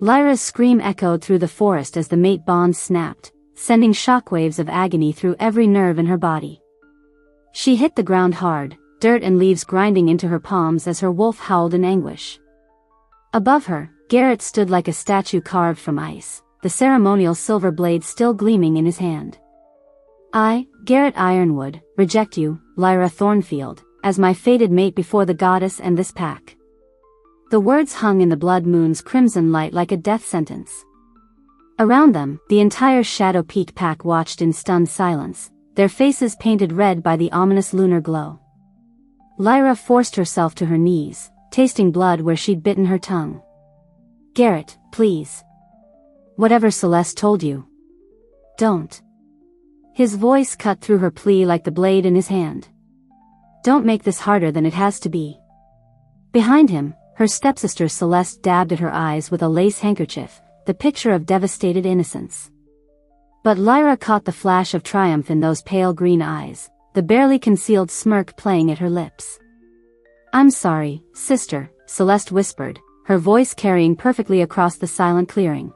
Lyra's scream echoed through the forest as the mate bonds snapped, sending shockwaves of agony through every nerve in her body. She hit the ground hard, dirt and leaves grinding into her palms as her wolf howled in anguish. Above her, Garrett stood like a statue carved from ice, the ceremonial silver blade still gleaming in his hand. I, Garrett Ironwood, reject you, Lyra Thornfield, as my fated mate before the goddess and this pack. The words hung in the blood moon's crimson light like a death sentence. Around them, the entire Shadow Peak pack watched in stunned silence, their faces painted red by the ominous lunar glow. Lyra forced herself to her knees, tasting blood where she'd bitten her tongue. Garrett, please. Whatever Celeste told you. Don't. His voice cut through her plea like the blade in his hand. Don't make this harder than it has to be. Behind him, her stepsister Celeste dabbed at her eyes with a lace handkerchief, the picture of devastated innocence. But Lyra caught the flash of triumph in those pale green eyes, the barely concealed smirk playing at her lips. I'm sorry, sister, Celeste whispered, her voice carrying perfectly across the silent clearing.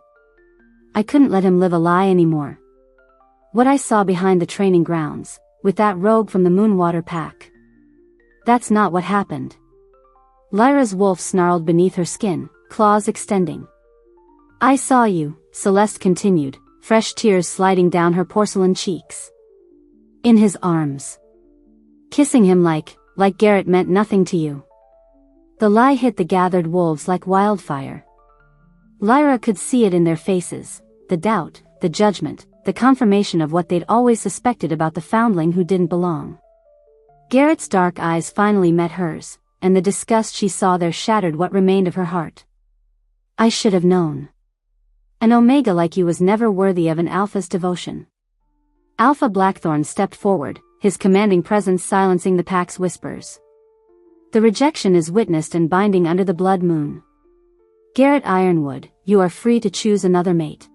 I couldn't let him live a lie anymore. What I saw behind the training grounds, with that rogue from the Moonwater pack. That's not what happened. Lyra's wolf snarled beneath her skin, claws extending. I saw you, Celeste continued, fresh tears sliding down her porcelain cheeks. In his arms. Kissing him like Garrett meant nothing to you. The lie hit the gathered wolves like wildfire. Lyra could see it in their faces, the doubt, the judgment, the confirmation of what they'd always suspected about the foundling who didn't belong. Garrett's dark eyes finally met hers, and the disgust she saw there shattered what remained of her heart. I should have known. An Omega like you was never worthy of an Alpha's devotion. Alpha Blackthorn stepped forward, his commanding presence silencing the pack's whispers. The rejection is witnessed and binding under the blood moon. Garrett Ironwood, you are free to choose another mate.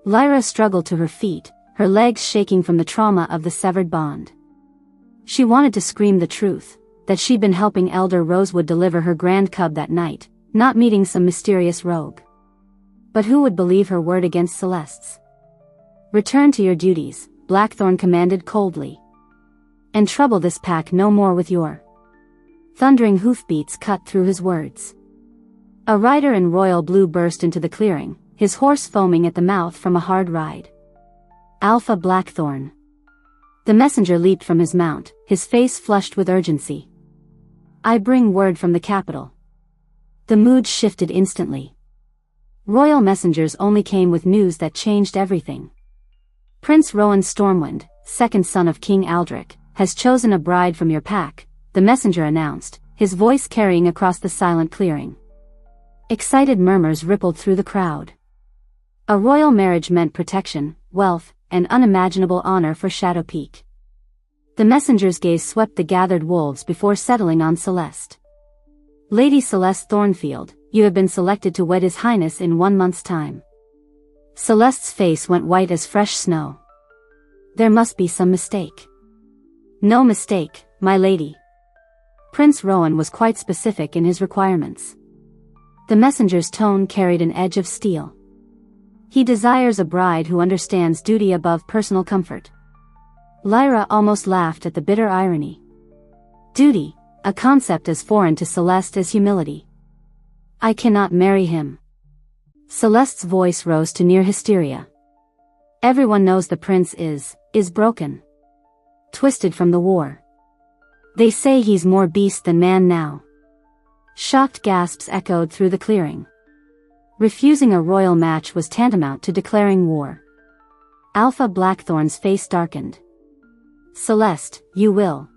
Lyra struggled to her feet, her legs shaking from the trauma of the severed bond. She wanted to scream the truth, that she'd been helping Elder Rosewood deliver her grand cub that night, not meeting some mysterious rogue. But who would believe her word against Celeste's? Return to your duties, Blackthorn commanded coldly. And trouble this pack no more with your... Thundering hoofbeats cut through his words. A rider in royal blue burst into the clearing, his horse foaming at the mouth from a hard ride. Alpha Blackthorn. The messenger leaped from his mount, his face flushed with urgency. I bring word from the capital. The mood shifted instantly. Royal messengers only came with news that changed everything. Prince Rowan Stormwind, second son of King Aldrich, has chosen a bride from your pack, the messenger announced, his voice carrying across the silent clearing. Excited murmurs rippled through the crowd. A royal marriage meant protection, wealth, and unimaginable honor for Shadow Peak. The messenger's gaze swept the gathered wolves before settling on Celeste. Lady Celeste Thornfield, you have been selected to wed His Highness in 1 month's time. Celeste's face went white as fresh snow. There must be some mistake. No mistake, my lady. Prince Rowan was quite specific in his requirements. The messenger's tone carried an edge of steel. He desires a bride who understands duty above personal comfort. Lyra almost laughed at the bitter irony. Duty, a concept as foreign to Celeste as humility. I cannot marry him. Celeste's voice rose to near hysteria. Everyone knows the prince is broken. Twisted from the war. They say he's more beast than man now. Shocked gasps echoed through the clearing. Refusing a royal match was tantamount to declaring war. Alpha Blackthorn's face darkened. Celeste, you will.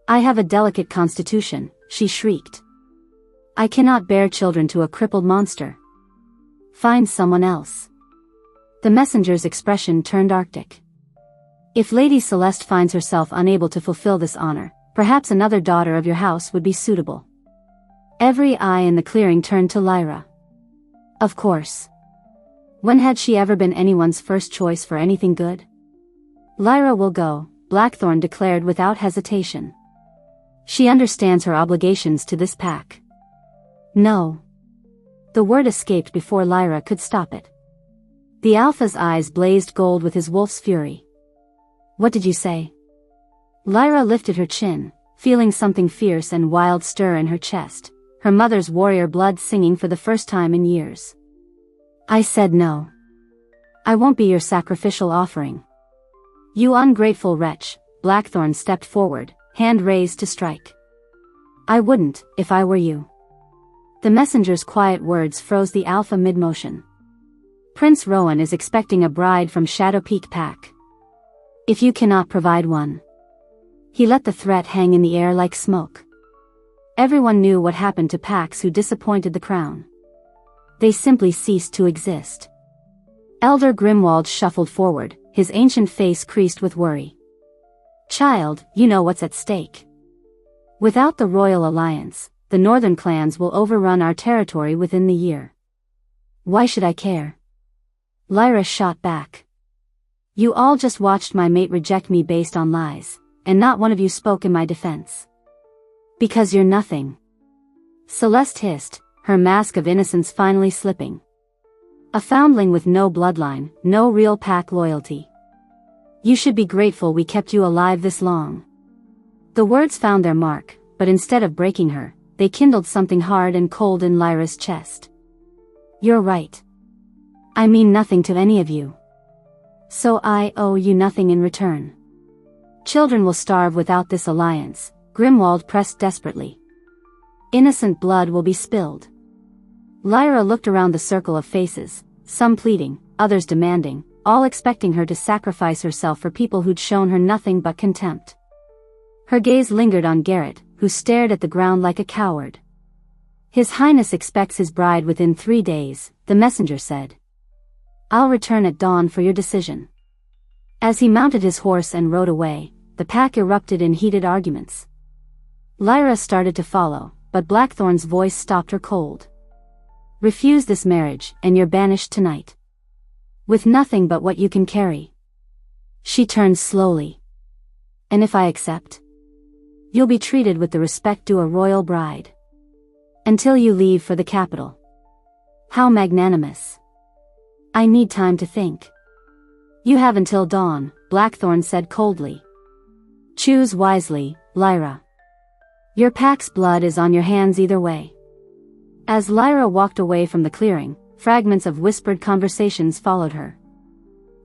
I have a delicate constitution, she shrieked. I cannot bear children to a crippled monster. Find someone else. The messenger's expression turned arctic. If Lady Celeste finds herself unable to fulfill this honor, perhaps another daughter of your house would be suitable. Every eye in the clearing turned to Lyra. Of course. When had she ever been anyone's first choice for anything good? Lyra will go, Blackthorn declared without hesitation. She understands her obligations to this pack. No. The word escaped before Lyra could stop it. The alpha's eyes blazed gold with his wolf's fury. What did you say? Lyra lifted her chin, feeling something fierce and wild stir in her chest, her mother's warrior blood singing for the first time in years. I said no. I won't be your sacrificial offering. You ungrateful wretch, Blackthorn stepped forward, hand raised to strike. I wouldn't, if I were you. The messenger's quiet words froze the alpha mid-motion. Prince Rowan is expecting a bride from Shadow Peak Pack. If you cannot provide one. He let the threat hang in the air like smoke. Everyone knew what happened to packs who disappointed the crown. They simply ceased to exist. Elder Grimwald shuffled forward, his ancient face creased with worry. Child, you know what's at stake. Without the Royal Alliance, the northern clans will overrun our territory within the year. Why should I care? Lyra shot back. You all just watched my mate reject me based on lies, and not one of you spoke in my defense. Because you're nothing. Celeste hissed, her mask of innocence finally slipping. A foundling with no bloodline, no real pack loyalty. You should be grateful we kept you alive this long. The words found their mark, but instead of breaking her, they kindled something hard and cold in Lyra's chest. You're right. I mean nothing to any of you. So I owe you nothing in return. Children will starve without this alliance, Grimwald pressed desperately. Innocent blood will be spilled. Lyra looked around the circle of faces, some pleading, others demanding, all expecting her to sacrifice herself for people who'd shown her nothing but contempt. Her gaze lingered on Garrett, who stared at the ground like a coward. His Highness expects his bride within 3 days, the messenger said. I'll return at dawn for your decision. As he mounted his horse and rode away, the pack erupted in heated arguments. Lyra started to follow, but Blackthorn's voice stopped her cold. Refuse this marriage, and you're banished tonight. With nothing but what you can carry. She turned slowly. And if I accept? You'll be treated with the respect due a royal bride. Until you leave for the capital. How magnanimous. I need time to think. You have until dawn, Blackthorn said coldly. Choose wisely, Lyra. Your pack's blood is on your hands either way. As Lyra walked away from the clearing, fragments of whispered conversations followed her.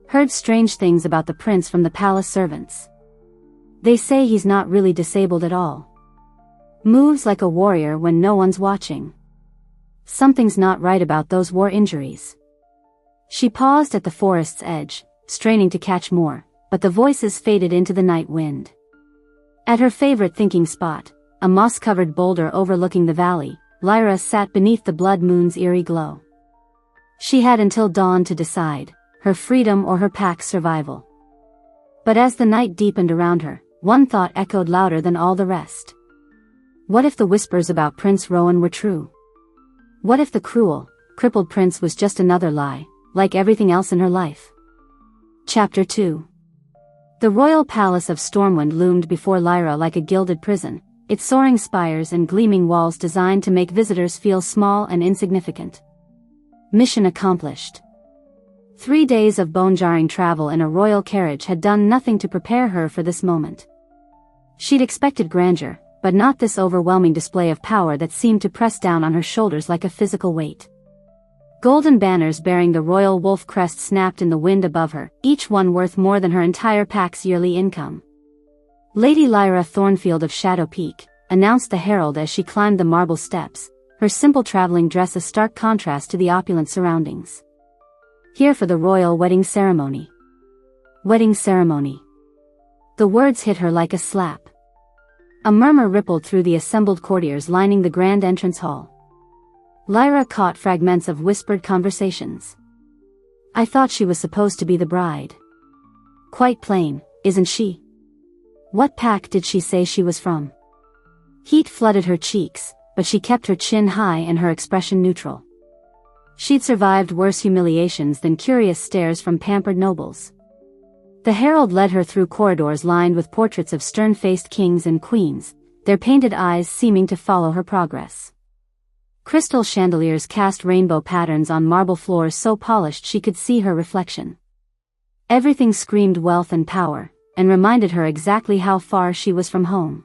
Heard strange things about the prince from the palace servants. They say he's not really disabled at all. Moves like a warrior when no one's watching. Something's not right about those war injuries. She paused at the forest's edge, straining to catch more, but the voices faded into the night wind. At her favorite thinking spot, a moss-covered boulder overlooking the valley, Lyra sat beneath the blood moon's eerie glow. She had until dawn to decide, her freedom or her pack's survival. But as the night deepened around her, one thought echoed louder than all the rest. What if the whispers about Prince Rowan were true? What if the cruel, crippled prince was just another lie, like everything else in her life? Chapter 2. The royal palace of Stormwind loomed before Lyra like a gilded prison, its soaring spires and gleaming walls designed to make visitors feel small and insignificant. Mission accomplished. 3 days of bone-jarring travel in a royal carriage had done nothing to prepare her for this moment. She'd expected grandeur, but not this overwhelming display of power that seemed to press down on her shoulders like a physical weight. Golden banners bearing the royal wolf crest snapped in the wind above her, each one worth more than her entire pack's yearly income. Lady Lyra Thornfield of Shadow Peak, announced the herald as she climbed the marble steps, her simple traveling dress a stark contrast to the opulent surroundings. Here for the royal wedding ceremony. Wedding ceremony. The words hit her like a slap. A murmur rippled through the assembled courtiers lining the grand entrance hall. Lyra caught fragments of whispered conversations. I thought she was supposed to be the bride. Quite plain, isn't she? What pack did she say she was from? Heat flooded her cheeks, but she kept her chin high and her expression neutral. She'd survived worse humiliations than curious stares from pampered nobles. The herald led her through corridors lined with portraits of stern-faced kings and queens, their painted eyes seeming to follow her progress. Crystal chandeliers cast rainbow patterns on marble floors so polished she could see her reflection. Everything screamed wealth and power, and reminded her exactly how far she was from home.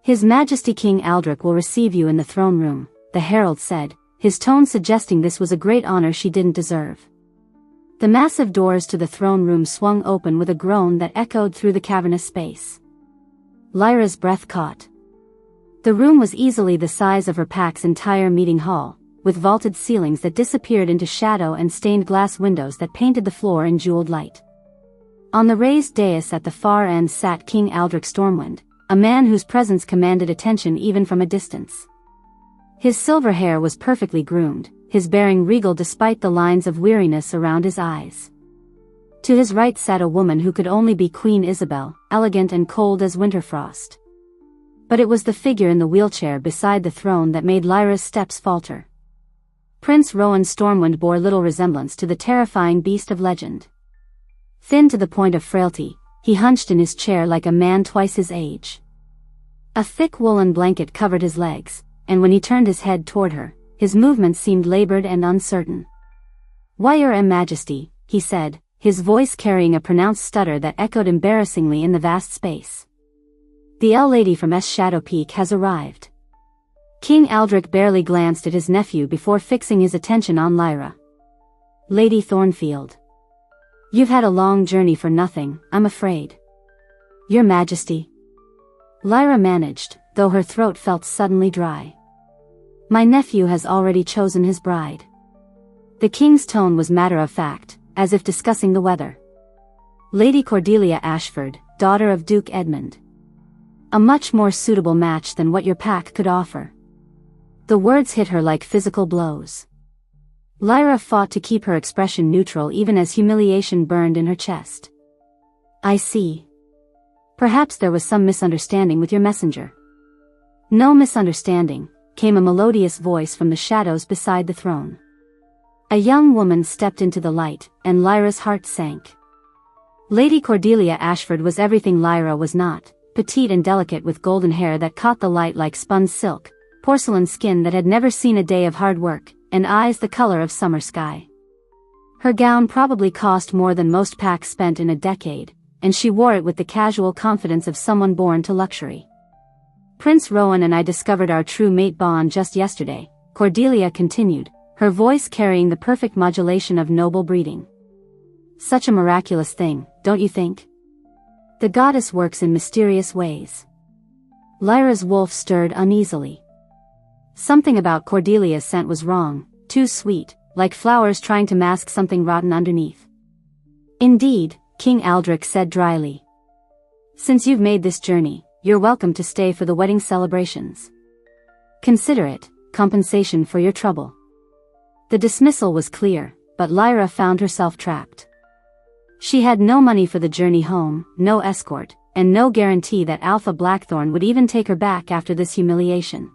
"His Majesty King Aldrich will receive you in the throne room," the herald said, his tone suggesting this was a great honor she didn't deserve. The massive doors to the throne room swung open with a groan that echoed through the cavernous space. Lyra's breath caught. The room was easily the size of her pack's entire meeting hall, with vaulted ceilings that disappeared into shadow and stained glass windows that painted the floor in jeweled light. On the raised dais at the far end sat King Aldrich Stormwind, a man whose presence commanded attention even from a distance. His silver hair was perfectly groomed, his bearing regal despite the lines of weariness around his eyes. To his right sat a woman who could only be Queen Isabel, elegant and cold as winter frost. But it was the figure in the wheelchair beside the throne that made Lyra's steps falter. Prince Rowan Stormwind bore little resemblance to the terrifying beast of legend. Thin to the point of frailty, he hunched in his chair like a man twice his age. A thick woolen blanket covered his legs, and when he turned his head toward her, his movements seemed labored and uncertain. "Why, Your Majesty," he said, his voice carrying a pronounced stutter that echoed embarrassingly in the vast space. "The Lady from Shadow Peak has arrived." King Aldrich barely glanced at his nephew before fixing his attention on Lyra. "Lady Thornfield. You've had a long journey for nothing, I'm afraid." "Your Majesty." Lyra managed, though her throat felt suddenly dry. "My nephew has already chosen his bride." The king's tone was matter-of-fact, as if discussing the weather. "Lady Cordelia Ashford, daughter of Duke Edmund. A much more suitable match than what your pack could offer." The words hit her like physical blows. Lyra fought to keep her expression neutral even as humiliation burned in her chest. "I see. Perhaps there was some misunderstanding with your messenger." "No misunderstanding," came a melodious voice from the shadows beside the throne. A young woman stepped into the light, and Lyra's heart sank. Lady Cordelia Ashford was everything Lyra was not, petite and delicate with golden hair that caught the light like spun silk, porcelain skin that had never seen a day of hard work, and eyes the color of summer sky. Her gown probably cost more than most packs spent in a decade, and she wore it with the casual confidence of someone born to luxury. "Prince Rowan and I discovered our true mate bond just yesterday," Cordelia continued, her voice carrying the perfect modulation of noble breeding. "Such a miraculous thing, don't you think? The goddess works in mysterious ways." Lyra's wolf stirred uneasily. Something about Cordelia's scent was wrong, too sweet, like flowers trying to mask something rotten underneath. "Indeed," King Aldrich said dryly. "Since you've made this journey, you're welcome to stay for the wedding celebrations. Consider it compensation for your trouble." The dismissal was clear, but Lyra found herself trapped. She had no money for the journey home, no escort, and no guarantee that Alpha Blackthorn would even take her back after this humiliation.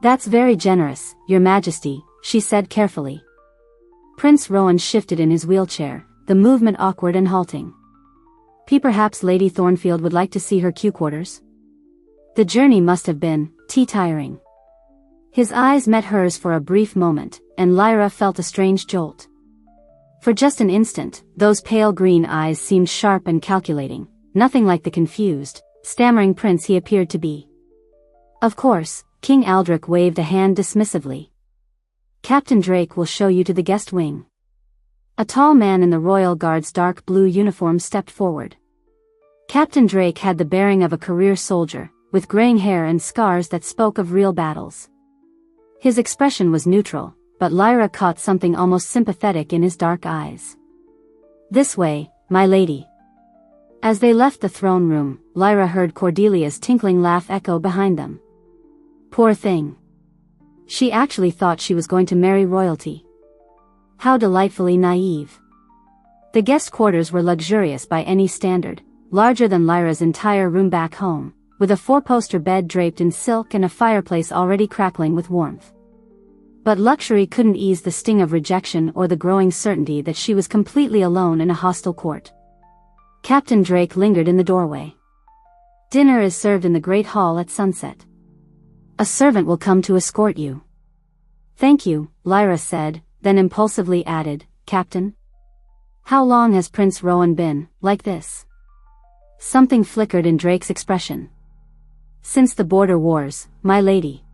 "That's very generous, Your Majesty," she said carefully. Prince Rowan shifted in his wheelchair, the movement awkward and halting. Perhaps Lady Thornfield would like to see her Q-quarters? The journey must have been tiring. His eyes met hers for a brief moment, and Lyra felt a strange jolt. For just an instant, those pale green eyes seemed sharp and calculating, nothing like the confused, stammering prince he appeared to be. "Of course," King Aldrich waved a hand dismissively. "Captain Drake will show you to the guest wing." A tall man in the Royal Guard's dark blue uniform stepped forward. Captain Drake had the bearing of a career soldier, with graying hair and scars that spoke of real battles. His expression was neutral, but Lyra caught something almost sympathetic in his dark eyes. "This way, my lady." As they left the throne room, Lyra heard Cordelia's tinkling laugh echo behind them. Poor thing. She actually thought she was going to marry royalty. How delightfully naive. The guest quarters were luxurious by any standard, larger than Lyra's entire room back home, with a four-poster bed draped in silk and a fireplace already crackling with warmth. But luxury couldn't ease the sting of rejection or the growing certainty that she was completely alone in a hostile court. Captain Drake lingered in the doorway. "Dinner is served in the Great Hall at sunset. A servant will come to escort you." Thank you, Lyra said, then impulsively added, Captain? How long has Prince Rowan been like this? Something flickered in Drake's expression. Since the border wars, my lady.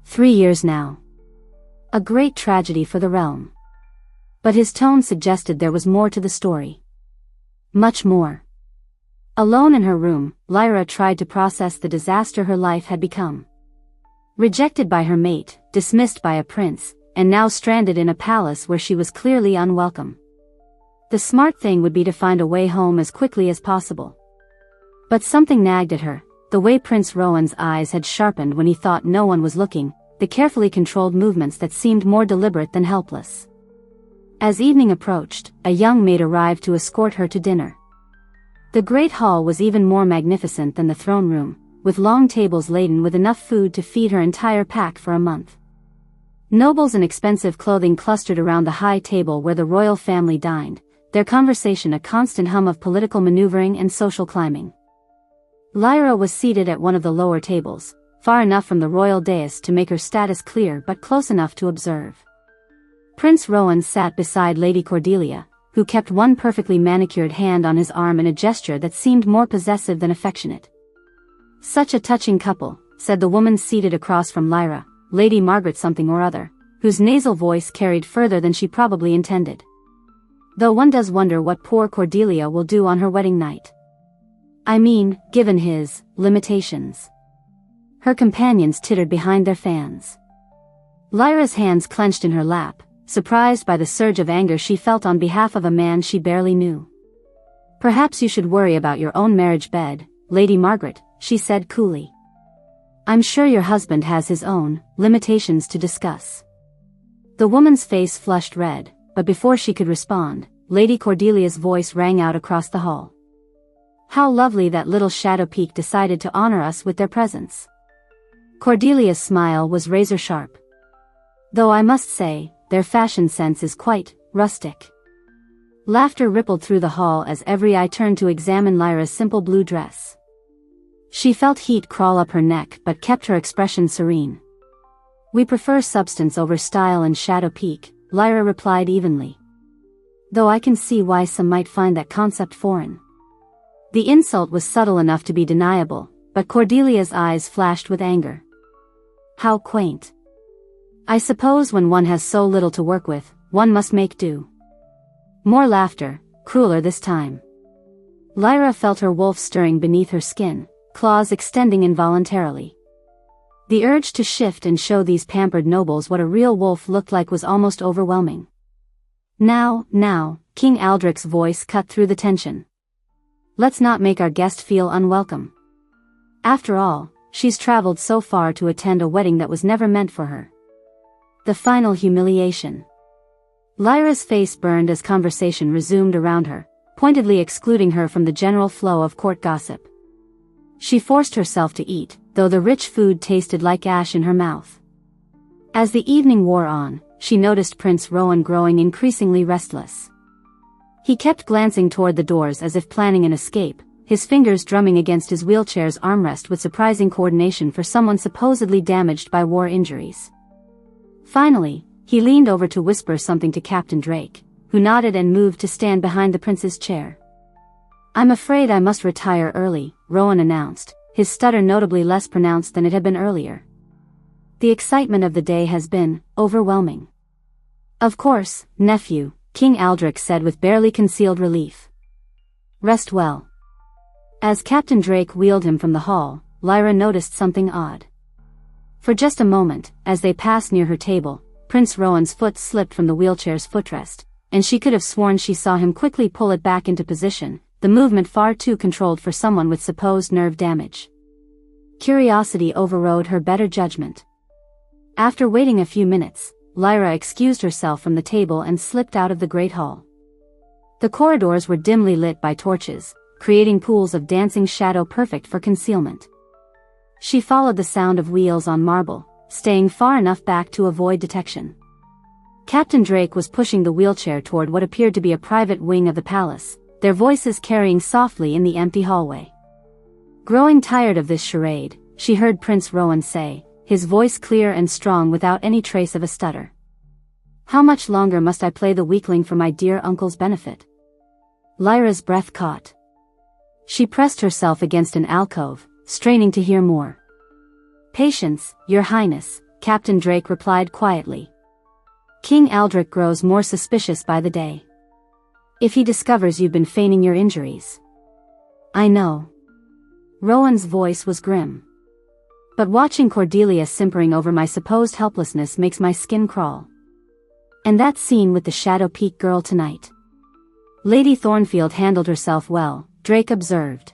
3 years now. A great tragedy for the realm. But his tone suggested there was more to the story. Much more. Alone in her room, Lyra tried to process the disaster her life had become. Rejected by her mate, dismissed by a prince, and now stranded in a palace where she was clearly unwelcome. The smart thing would be to find a way home as quickly as possible. But something nagged at her, the way Prince Rowan's eyes had sharpened when he thought no one was looking, the carefully controlled movements that seemed more deliberate than helpless. As evening approached, a young maid arrived to escort her to dinner. The great hall was even more magnificent than the throne room, with long tables laden with enough food to feed her entire pack for a month. Nobles and expensive clothing clustered around the high table where the royal family dined, their conversation a constant hum of political maneuvering and social climbing. Lyra was seated at one of the lower tables, far enough from the royal dais to make her status clear but close enough to observe. Prince Rowan sat beside Lady Cordelia, who kept one perfectly manicured hand on his arm in a gesture that seemed more possessive than affectionate. Such a touching couple, said the woman seated across from Lyra, Lady Margaret something or other, whose nasal voice carried further than she probably intended. Though one does wonder what poor Cordelia will do on her wedding night. I mean, given his limitations. Her companions tittered behind their fans. Lyra's hands clenched in her lap, surprised by the surge of anger she felt on behalf of a man she barely knew. Perhaps you should worry about your own marriage bed, Lady Margaret, she said coolly. I'm sure your husband has his own limitations to discuss. The woman's face flushed red, but before she could respond, Lady Cordelia's voice rang out across the hall. How lovely that little shadow peak decided to honor us with their presence. Cordelia's smile was razor sharp. Though I must say, their fashion sense is quite rustic. Laughter rippled through the hall as every eye turned to examine Lyra's simple blue dress. She felt heat crawl up her neck but kept her expression serene. We prefer substance over style and shadow peak, Lyra replied evenly. Though I can see why some might find that concept foreign. The insult was subtle enough to be deniable, but Cordelia's eyes flashed with anger. How quaint. I suppose when one has so little to work with, one must make do. More laughter, crueler this time. Lyra felt her wolf stirring beneath her skin, claws extending involuntarily. The urge to shift and show these pampered nobles what a real wolf looked like was almost overwhelming. Now, King Aldrich's voice cut through the tension. Let's not make our guest feel unwelcome. After all, she's traveled so far to attend a wedding that was never meant for her. The final humiliation. Lyra's face burned as conversation resumed around her, pointedly excluding her from the general flow of court gossip. She forced herself to eat, though the rich food tasted like ash in her mouth. As the evening wore on, she noticed Prince Rowan growing increasingly restless. He kept glancing toward the doors as if planning an escape, his fingers drumming against his wheelchair's armrest with surprising coordination for someone supposedly damaged by war injuries. Finally, he leaned over to whisper something to Captain Drake, who nodded and moved to stand behind the prince's chair. I'm afraid I must retire early, Rowan announced, his stutter notably less pronounced than it had been earlier. The excitement of the day has been overwhelming. Of course, nephew, King Aldrich said with barely concealed relief. Rest well. As Captain Drake wheeled him from the hall, Lyra noticed something odd. For just a moment, as they passed near her table, Prince Rowan's foot slipped from the wheelchair's footrest, and she could have sworn she saw him quickly pull it back into position, the movement far too controlled for someone with supposed nerve damage. Curiosity overrode her better judgment. After waiting a few minutes, Lyra excused herself from the table and slipped out of the great hall. The corridors were dimly lit by torches, creating pools of dancing shadow perfect for concealment. She followed the sound of wheels on marble, staying far enough back to avoid detection. Captain Drake was pushing the wheelchair toward what appeared to be a private wing of the palace, their voices carrying softly in the empty hallway. Growing tired of this charade, she heard Prince Rowan say, his voice clear and strong without any trace of a stutter. "How much longer must I play the weakling for my dear uncle's benefit?" Lyra's breath caught. She pressed herself against an alcove, straining to hear more. "Patience, Your Highness," Captain Drake replied quietly. "King Aldrich grows more suspicious by the day. If he discovers you've been feigning your injuries." "I know." Rowan's voice was grim. "But watching Cordelia simpering over my supposed helplessness makes my skin crawl. And that scene with the Shadow Peak girl tonight." "Lady Thornfield handled herself well," Drake observed.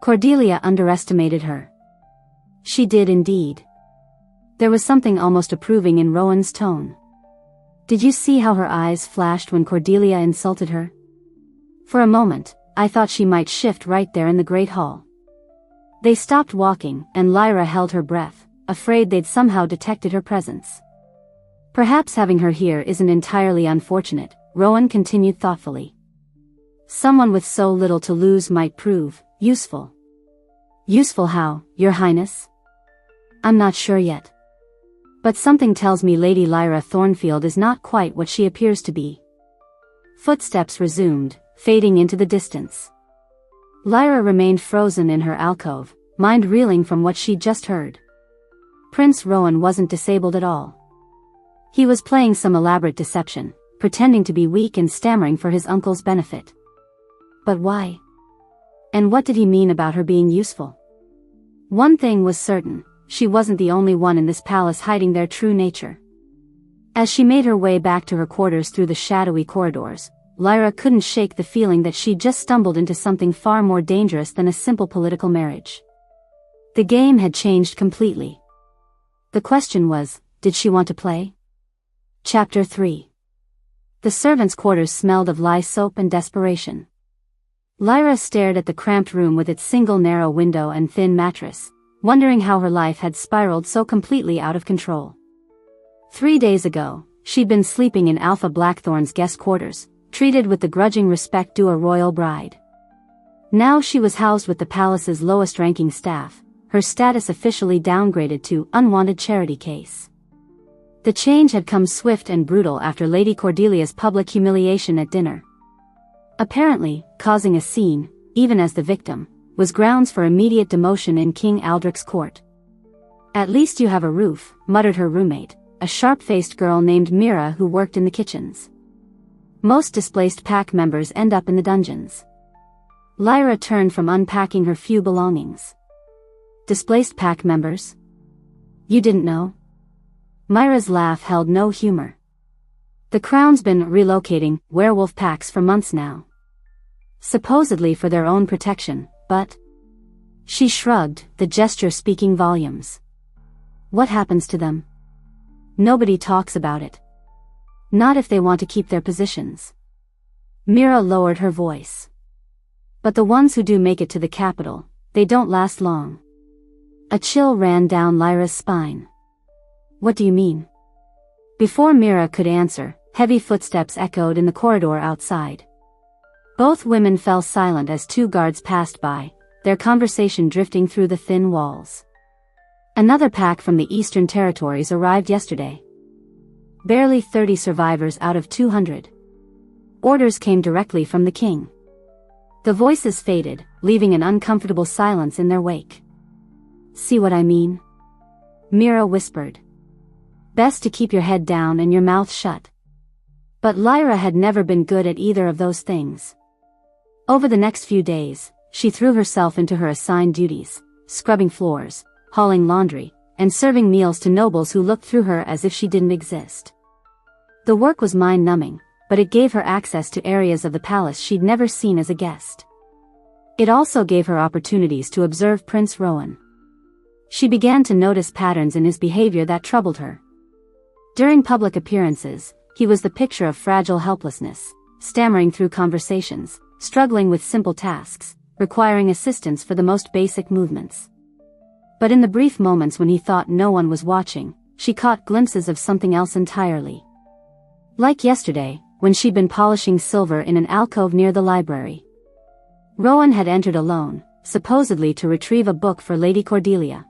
"Cordelia underestimated her." "She did indeed." There was something almost approving in Rowan's tone. "Did you see how her eyes flashed when Cordelia insulted her? For a moment, I thought she might shift right there in the Great Hall." They stopped walking, and Lyra held her breath, afraid they'd somehow detected her presence. "Perhaps having her here isn't entirely unfortunate," Rowan continued thoughtfully. "Someone with so little to lose might prove useful." "Useful how, Your Highness?" "I'm not sure yet. But something tells me Lady Lyra Thornfield is not quite what she appears to be." Footsteps resumed, fading into the distance. Lyra remained frozen in her alcove, mind reeling from what she'd just heard. Prince Rowan wasn't disabled at all. He was playing some elaborate deception, pretending to be weak and stammering for his uncle's benefit. But why? And what did he mean about her being useful? One thing was certain, she wasn't the only one in this palace hiding their true nature. As she made her way back to her quarters through the shadowy corridors, Lyra couldn't shake the feeling that she'd just stumbled into something far more dangerous than a simple political marriage. The game had changed completely. The question was, did she want to play? Chapter 3. The servants' quarters smelled of lye soap and desperation. Lyra stared at the cramped room with its single narrow window and thin mattress, wondering how her life had spiraled so completely out of control. 3 days ago, she'd been sleeping in Alpha Blackthorn's guest quarters, treated with the grudging respect due a royal bride. Now she was housed with the palace's lowest-ranking staff, her status officially downgraded to unwanted charity case. The change had come swift and brutal after Lady Cordelia's public humiliation at dinner. Apparently, causing a scene, even as the victim, was grounds for immediate demotion in King Aldrich's court. "At least you have a roof," muttered her roommate, a sharp-faced girl named Mira who worked in the kitchens. "Most displaced pack members end up in the dungeons." Lyra turned from unpacking her few belongings. "Displaced pack members? You didn't know?" Myra's laugh held no humor. "The Crown's been relocating werewolf packs for months now. Supposedly for their own protection, but..." She shrugged, the gesture speaking volumes. "What happens to them? Nobody talks about it. Not if they want to keep their positions." Mira lowered her voice. "But the ones who do make it to the capital, they don't last long." A chill ran down Lyra's spine. "What do you mean?" Before Mira could answer, heavy footsteps echoed in the corridor outside. Both women fell silent as 2 guards passed by, their conversation drifting through the thin walls. "Another pack from the Eastern Territories arrived yesterday. Barely 30 survivors out of 200. Orders came directly from the king." The voices faded, leaving an uncomfortable silence in their wake. "See what I mean?" Mira whispered. "Best to keep your head down and your mouth shut." But Lyra had never been good at either of those things. Over the next few days, she threw herself into her assigned duties, scrubbing floors, hauling laundry, and serving meals to nobles who looked through her as if she didn't exist. The work was mind-numbing, but it gave her access to areas of the palace she'd never seen as a guest. It also gave her opportunities to observe Prince Rowan. She began to notice patterns in his behavior that troubled her. During public appearances, he was the picture of fragile helplessness, stammering through conversations, struggling with simple tasks, requiring assistance for the most basic movements. But in the brief moments when he thought no one was watching, she caught glimpses of something else entirely. Like yesterday, when she'd been polishing silver in an alcove near the library. Rowan had entered alone, supposedly to retrieve a book for Lady Cordelia.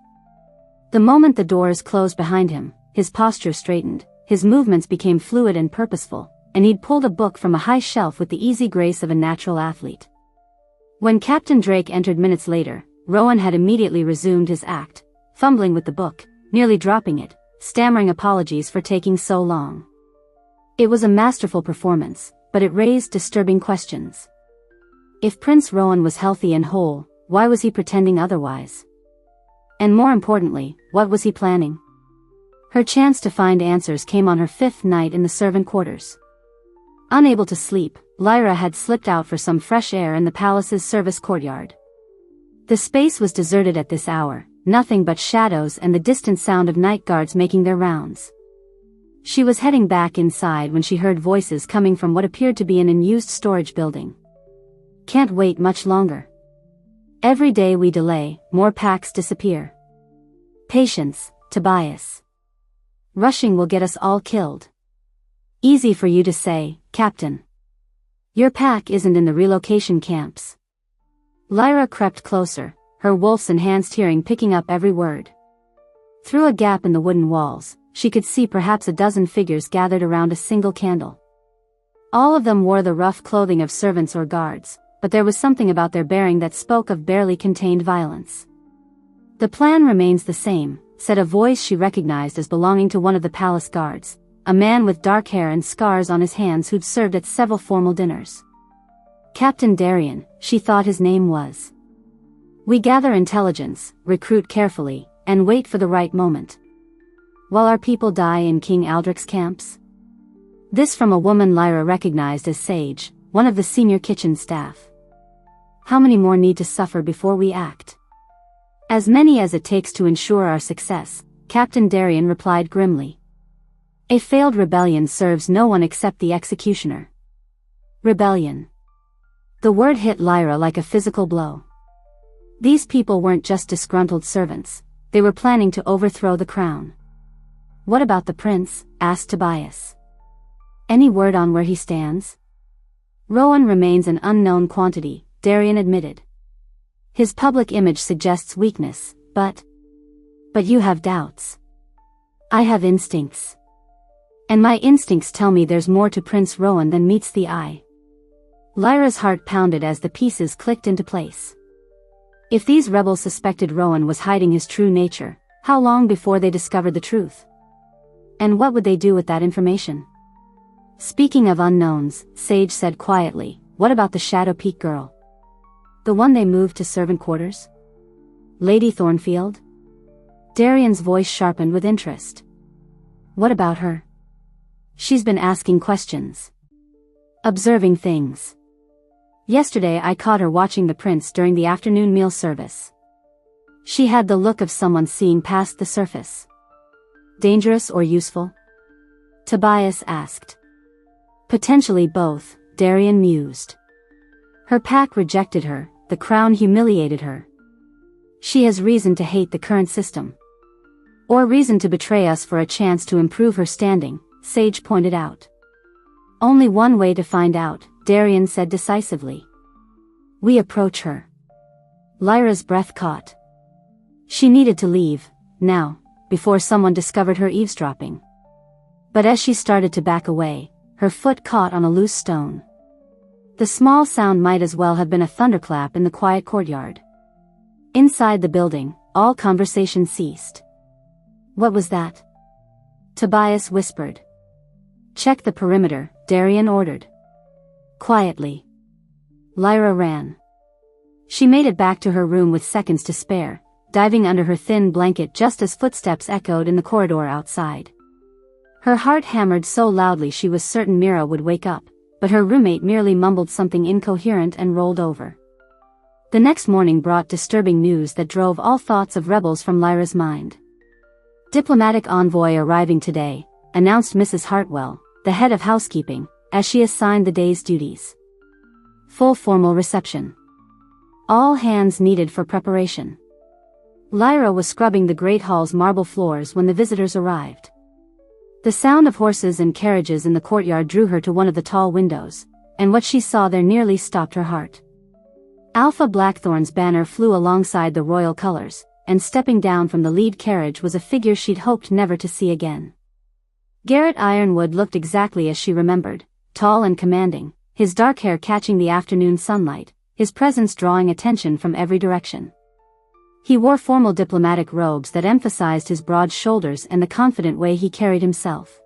The moment the doors closed behind him, his posture straightened, his movements became fluid and purposeful, and he'd pulled a book from a high shelf with the easy grace of a natural athlete. When Captain Drake entered minutes later, Rowan had immediately resumed his act, fumbling with the book, nearly dropping it, stammering apologies for taking so long. It was a masterful performance, but it raised disturbing questions. If Prince Rowan was healthy and whole, why was he pretending otherwise? And more importantly, what was he planning? Her chance to find answers came on her 5th night in the servant quarters. Unable to sleep, Lyra had slipped out for some fresh air in the palace's service courtyard. The space was deserted at this hour, nothing but shadows and the distant sound of night guards making their rounds. She was heading back inside when she heard voices coming from what appeared to be an unused storage building. Can't wait much longer. Every day we delay, more packs disappear. Patience, Tobias. Rushing will get us all killed. Easy for you to say, Captain. Your pack isn't in the relocation camps. Lyra crept closer, her wolf's-enhanced hearing picking up every word. Through a gap in the wooden walls, she could see perhaps a dozen figures gathered around a single candle. All of them wore the rough clothing of servants or guards, but there was something about their bearing that spoke of barely contained violence. The plan remains the same, said a voice she recognized as belonging to one of the palace guards, a man with dark hair and scars on his hands who'd served at several formal dinners. Captain Darien, she thought his name was. We gather intelligence, recruit carefully, and wait for the right moment. While our people die in King Aldrich's camps? This from a woman Lyra recognized as Sage, one of the senior kitchen staff. How many more need to suffer before we act? As many as it takes to ensure our success, Captain Darien replied grimly. A failed rebellion serves no one except the executioner. Rebellion. The word hit Lyra like a physical blow. These people weren't just disgruntled servants, they were planning to overthrow the crown. What about the prince? Asked Tobias. Any word on where he stands? Rowan remains an unknown quantity, Darien admitted. His public image suggests weakness, but you have doubts. I have instincts. And my instincts tell me there's more to Prince Rowan than meets the eye. Lyra's heart pounded as the pieces clicked into place. If these rebels suspected Rowan was hiding his true nature, how long before they discovered the truth? And what would they do with that information? Speaking of unknowns, Sage said quietly, what about the Shadow Peak girl? The one they moved to servant quarters? Lady Thornfield? Darien's voice sharpened with interest. What about her? She's been asking questions. Observing things. Yesterday I caught her watching the prince during the afternoon meal service. She had the look of someone seeing past the surface. Dangerous or useful? Tobias asked. Potentially both, Darien mused. Her pack rejected her, the crown humiliated her. She has reason to hate the current system. Or reason to betray us for a chance to improve her standing, Sage pointed out. Only one way to find out, Darien said decisively. We approach her. Lyra's breath caught. She needed to leave, now, before someone discovered her eavesdropping. But as she started to back away, her foot caught on a loose stone. The small sound might as well have been a thunderclap in the quiet courtyard. Inside the building, all conversation ceased. What was that? Tobias whispered. Check the perimeter, Darien ordered. Quietly. Lyra ran. She made it back to her room with seconds to spare, diving under her thin blanket just as footsteps echoed in the corridor outside. Her heart hammered so loudly she was certain Mira would wake up, but her roommate merely mumbled something incoherent and rolled over. The next morning brought disturbing news that drove all thoughts of rebels from Lyra's mind. Diplomatic envoy arriving today, announced Mrs. Hartwell, the head of housekeeping, as she assigned the day's duties. Full formal reception. All hands needed for preparation. Lyra was scrubbing the great hall's marble floors when the visitors arrived. The sound of horses and carriages in the courtyard drew her to one of the tall windows, and what she saw there nearly stopped her heart. Alpha Blackthorn's banner flew alongside the royal colors, and stepping down from the lead carriage was a figure she'd hoped never to see again. Garrett Ironwood looked exactly as she remembered, tall and commanding, his dark hair catching the afternoon sunlight, his presence drawing attention from every direction. He wore formal diplomatic robes that emphasized his broad shoulders and the confident way he carried himself.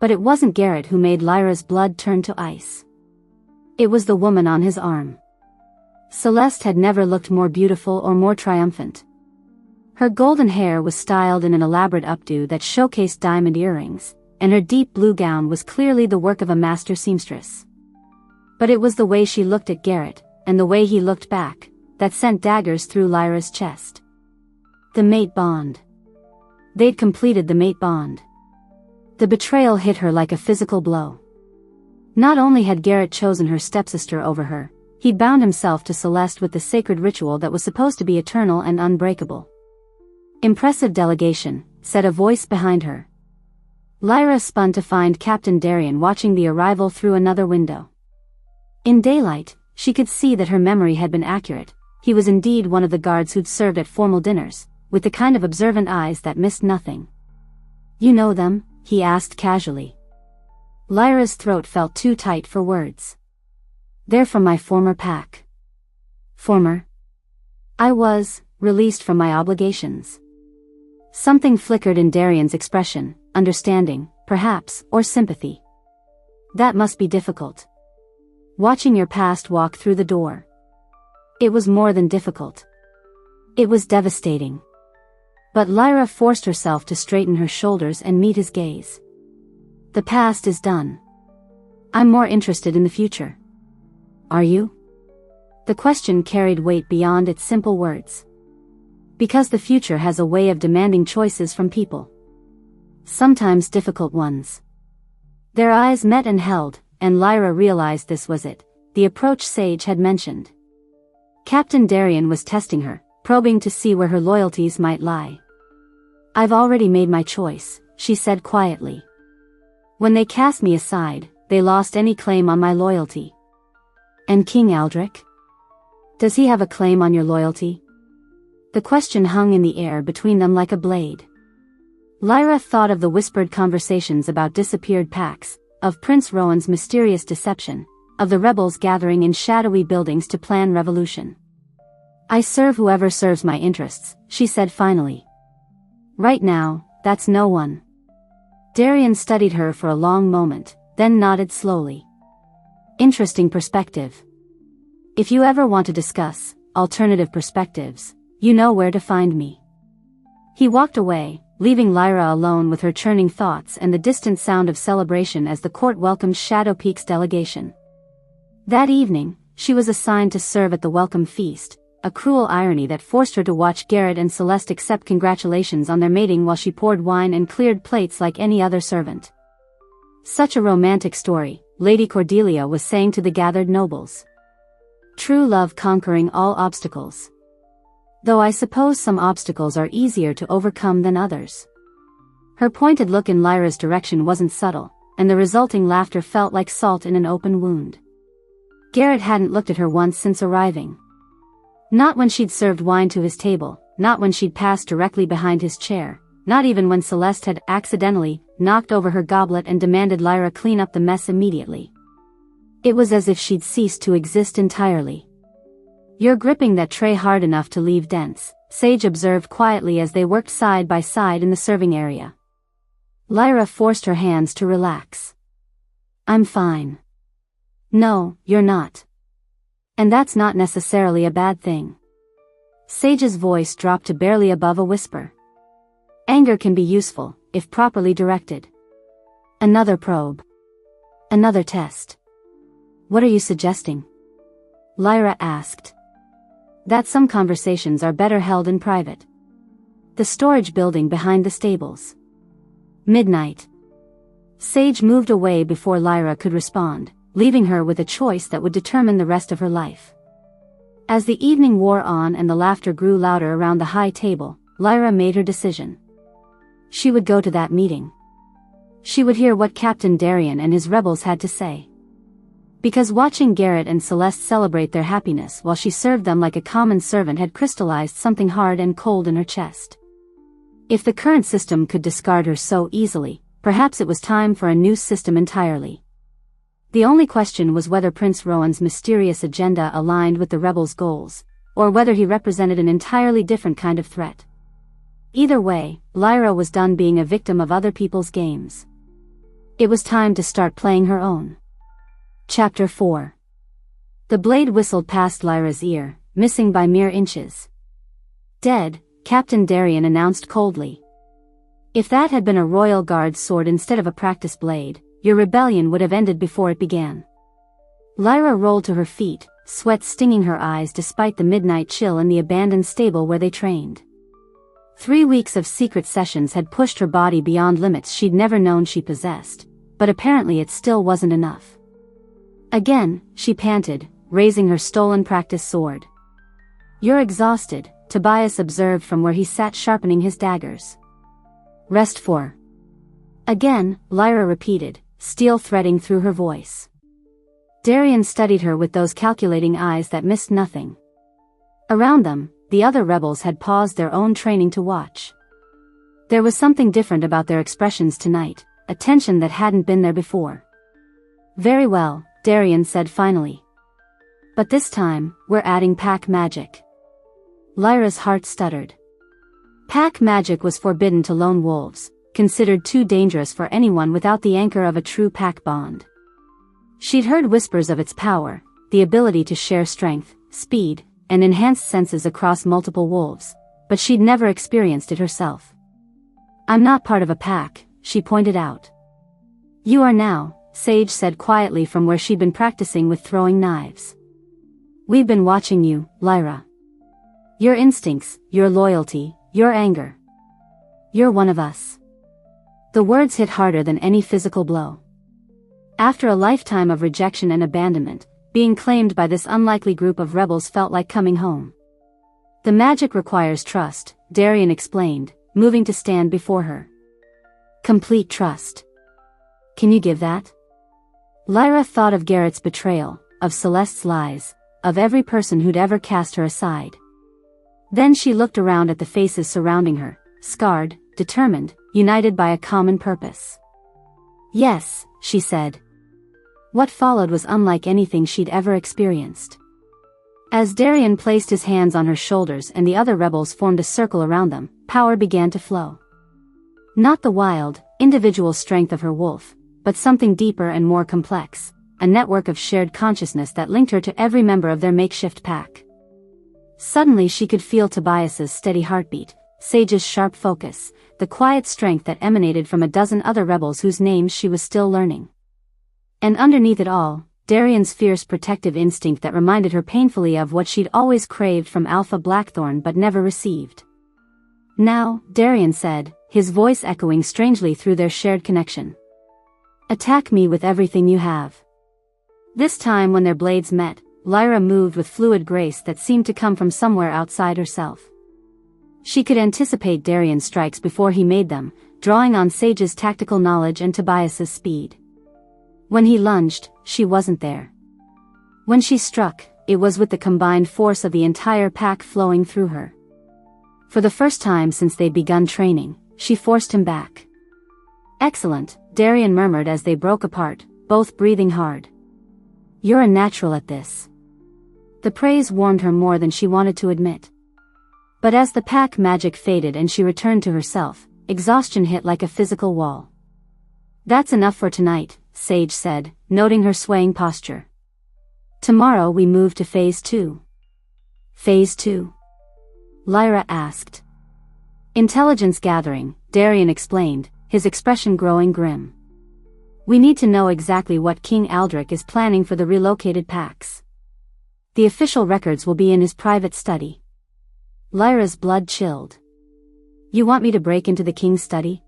But it wasn't Garrett who made Lyra's blood turn to ice. It was the woman on his arm. Celeste had never looked more beautiful or more triumphant. Her golden hair was styled in an elaborate updo that showcased diamond earrings, and her deep blue gown was clearly the work of a master seamstress. But it was the way she looked at Garrett, and the way he looked back, that sent daggers through Lyra's chest. The mate bond. They'd completed the mate bond. The betrayal hit her like a physical blow. Not only had Garrett chosen her stepsister over her, he'd bound himself to Celeste with the sacred ritual that was supposed to be eternal and unbreakable. "Impressive delegation," said a voice behind her. Lyra spun to find Captain Darien watching the arrival through another window. In daylight, she could see that her memory had been accurate. He was indeed one of the guards who'd served at formal dinners, with the kind of observant eyes that missed nothing. "You know them?" he asked casually. Lyra's throat felt too tight for words. "They're from my former pack." "Former?" "I was released from my obligations." Something flickered in Darien's expression, understanding, perhaps, or sympathy. "That must be difficult. Watching your past walk through the door." It was more than difficult. It was devastating. But Lyra forced herself to straighten her shoulders and meet his gaze. "The past is done. I'm more interested in the future." "Are you?" The question carried weight beyond its simple words. "Because the future has a way of demanding choices from people. Sometimes difficult ones." Their eyes met and held, and Lyra realized this was it, the approach Sage had mentioned. Captain Darien was testing her, probing to see where her loyalties might lie. "I've already made my choice," she said quietly. "When they cast me aside, they lost any claim on my loyalty." "And King Aldrich? Does he have a claim on your loyalty?" The question hung in the air between them like a blade. Lyra thought of the whispered conversations about disappeared packs, of Prince Rowan's mysterious deception, of the rebels gathering in shadowy buildings to plan revolution. "I serve whoever serves my interests," she said finally. "Right now, that's no one." Darien studied her for a long moment, then nodded slowly. "Interesting perspective. If you ever want to discuss alternative perspectives, you know where to find me." He walked away, leaving Lyra alone with her churning thoughts and the distant sound of celebration as the court welcomed Shadow Peak's delegation. That evening, she was assigned to serve at the welcome feast, a cruel irony that forced her to watch Garrett and Celeste accept congratulations on their mating while she poured wine and cleared plates like any other servant. "Such a romantic story," Lady Cordelia was saying to the gathered nobles. "True love conquering all obstacles. Though I suppose some obstacles are easier to overcome than others." Her pointed look in Lyra's direction wasn't subtle, and the resulting laughter felt like salt in an open wound. Garrett hadn't looked at her once since arriving. Not when she'd served wine to his table, not when she'd passed directly behind his chair, not even when Celeste had accidentally knocked over her goblet and demanded Lyra clean up the mess immediately. It was as if she'd ceased to exist entirely. "You're gripping that tray hard enough to leave dents," Sage observed quietly as they worked side by side in the serving area. Lyra forced her hands to relax. "I'm fine." "No, you're not. And that's not necessarily a bad thing." Sage's voice dropped to barely above a whisper. "Anger can be useful, if properly directed." Another probe. Another test. "What are you suggesting?" Lyra asked. "That some conversations are better held in private." The storage building behind the stables. Midnight. Sage moved away before Lyra could respond, leaving her with a choice that would determine the rest of her life. As the evening wore on and the laughter grew louder around the high table, Lyra made her decision. She would go to that meeting. She would hear what Captain Darien and his rebels had to say. Because watching Garrett and Celeste celebrate their happiness while she served them like a common servant had crystallized something hard and cold in her chest. If the current system could discard her so easily, perhaps it was time for a new system entirely. The only question was whether Prince Rowan's mysterious agenda aligned with the rebels' goals, or whether he represented an entirely different kind of threat. Either way, Lyra was done being a victim of other people's games. It was time to start playing her own. Chapter 4. The blade whistled past Lyra's ear, missing by mere inches. "Dead," Captain Darien announced coldly. "If that had been a royal guard's sword instead of a practice blade, your rebellion would have ended before it began." Lyra rolled to her feet, sweat stinging her eyes despite the midnight chill in the abandoned stable where they trained. 3 weeks of secret sessions had pushed her body beyond limits she'd never known she possessed, but apparently it still wasn't enough. Again, she panted, raising her stolen practice sword. "You're exhausted," Tobias observed from where he sat sharpening his daggers. "Rest for." Again, Lyra repeated, steel threading through her voice. Darien studied her with those calculating eyes that missed nothing. Around them, the other rebels had paused their own training to watch. There was something different about their expressions tonight, a tension that hadn't been there before. "Very well," Darien said finally. "But this time, we're adding pack magic." Lyra's heart stuttered. Pack magic was forbidden to lone wolves, considered too dangerous for anyone without the anchor of a true pack bond. She'd heard whispers of its power, the ability to share strength, speed, and enhanced senses across multiple wolves, but she'd never experienced it herself. "I'm not part of a pack," she pointed out. "You are now," Sage said quietly from where she'd been practicing with throwing knives. "We've been watching you, Lyra. Your instincts, your loyalty, your anger. You're one of us." The words hit harder than any physical blow. After a lifetime of rejection and abandonment, being claimed by this unlikely group of rebels felt like coming home. "The magic requires trust," Darien explained, moving to stand before her. "Complete trust. Can you give that?" Lyra thought of Garrett's betrayal, of Celeste's lies, of every person who'd ever cast her aside. Then she looked around at the faces surrounding her, scarred, determined, united by a common purpose. "Yes," she said. What followed was unlike anything she'd ever experienced. As Darien placed his hands on her shoulders and the other rebels formed a circle around them, power began to flow. Not the wild, individual strength of her wolf, but something deeper and more complex, a network of shared consciousness that linked her to every member of their makeshift pack. Suddenly she could feel Tobias's steady heartbeat, Sage's sharp focus, the quiet strength that emanated from a dozen other rebels whose names she was still learning. And underneath it all, Darien's fierce protective instinct that reminded her painfully of what she'd always craved from Alpha Blackthorn but never received. "Now," Darien said, his voice echoing strangely through their shared connection. "Attack me with everything you have." This time when their blades met, Lyra moved with fluid grace that seemed to come from somewhere outside herself. She could anticipate Darien's strikes before he made them, drawing on Sage's tactical knowledge and Tobias's speed. When he lunged, she wasn't there. When she struck, it was with the combined force of the entire pack flowing through her. For the first time since they'd begun training, she forced him back. "Excellent," Darien murmured as they broke apart, both breathing hard. "You're a natural at this." The praise warmed her more than she wanted to admit. But as the pack magic faded and she returned to herself, exhaustion hit like a physical wall. "That's enough for tonight," Sage said, noting her swaying posture. "Tomorrow we move to Phase 2. "Phase 2? Lyra asked. "Intelligence gathering," Darien explained, his expression growing grim. "We need to know exactly what King Aldrich is planning for the relocated packs. The official records will be in his private study." Lyra's blood chilled. "You want me to break into the king's study?"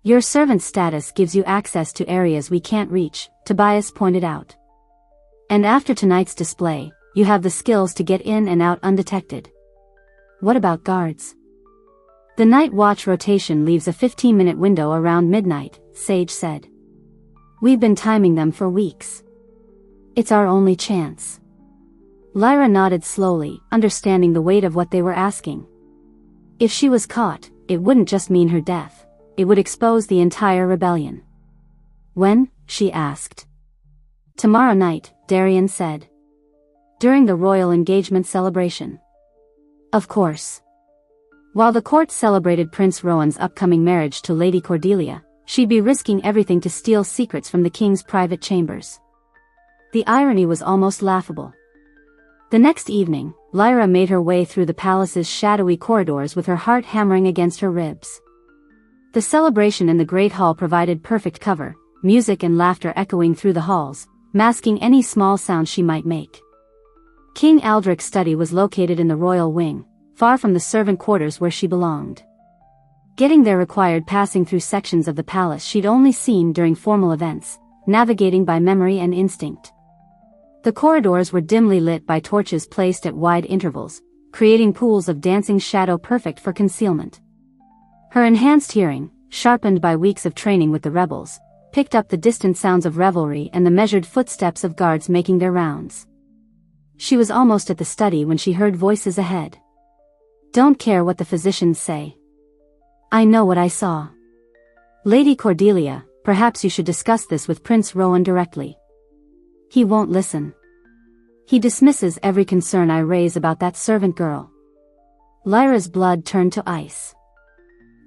"Your servant status gives you access to areas we can't reach," Tobias pointed out. "And after tonight's display, you have the skills to get in and out undetected." "What about guards?" "The night watch rotation leaves a 15-minute window around midnight," Sage said. "We've been timing them for weeks. It's our only chance. Lyra nodded slowly, understanding the weight of what they were asking. If she was caught, it wouldn't just mean her death. It would expose the entire rebellion. When? She asked. Tomorrow night, Darian said. During the royal engagement celebration. Of course. While the court celebrated Prince Rowan's upcoming marriage to Lady Cordelia, she'd be risking everything to steal secrets from the king's private chambers. The irony was almost laughable. The next evening, Lyra made her way through the palace's shadowy corridors with her heart hammering against her ribs. The celebration in the Great Hall provided perfect cover, music and laughter echoing through the halls, masking any small sound she might make. King Aldric's study was located in the royal wing, far from the servant quarters where she belonged. Getting there required passing through sections of the palace she'd only seen during formal events, navigating by memory and instinct. The corridors were dimly lit by torches placed at wide intervals, creating pools of dancing shadow perfect for concealment. Her enhanced hearing, sharpened by weeks of training with the rebels, picked up the distant sounds of revelry and the measured footsteps of guards making their rounds. She was almost at the study when she heard voices ahead. Don't care what the physicians say. I know what I saw. Lady Cordelia, perhaps you should discuss this with Prince Rowan directly. He won't listen. He dismisses every concern I raise about that servant girl. Lyra's blood turned to ice.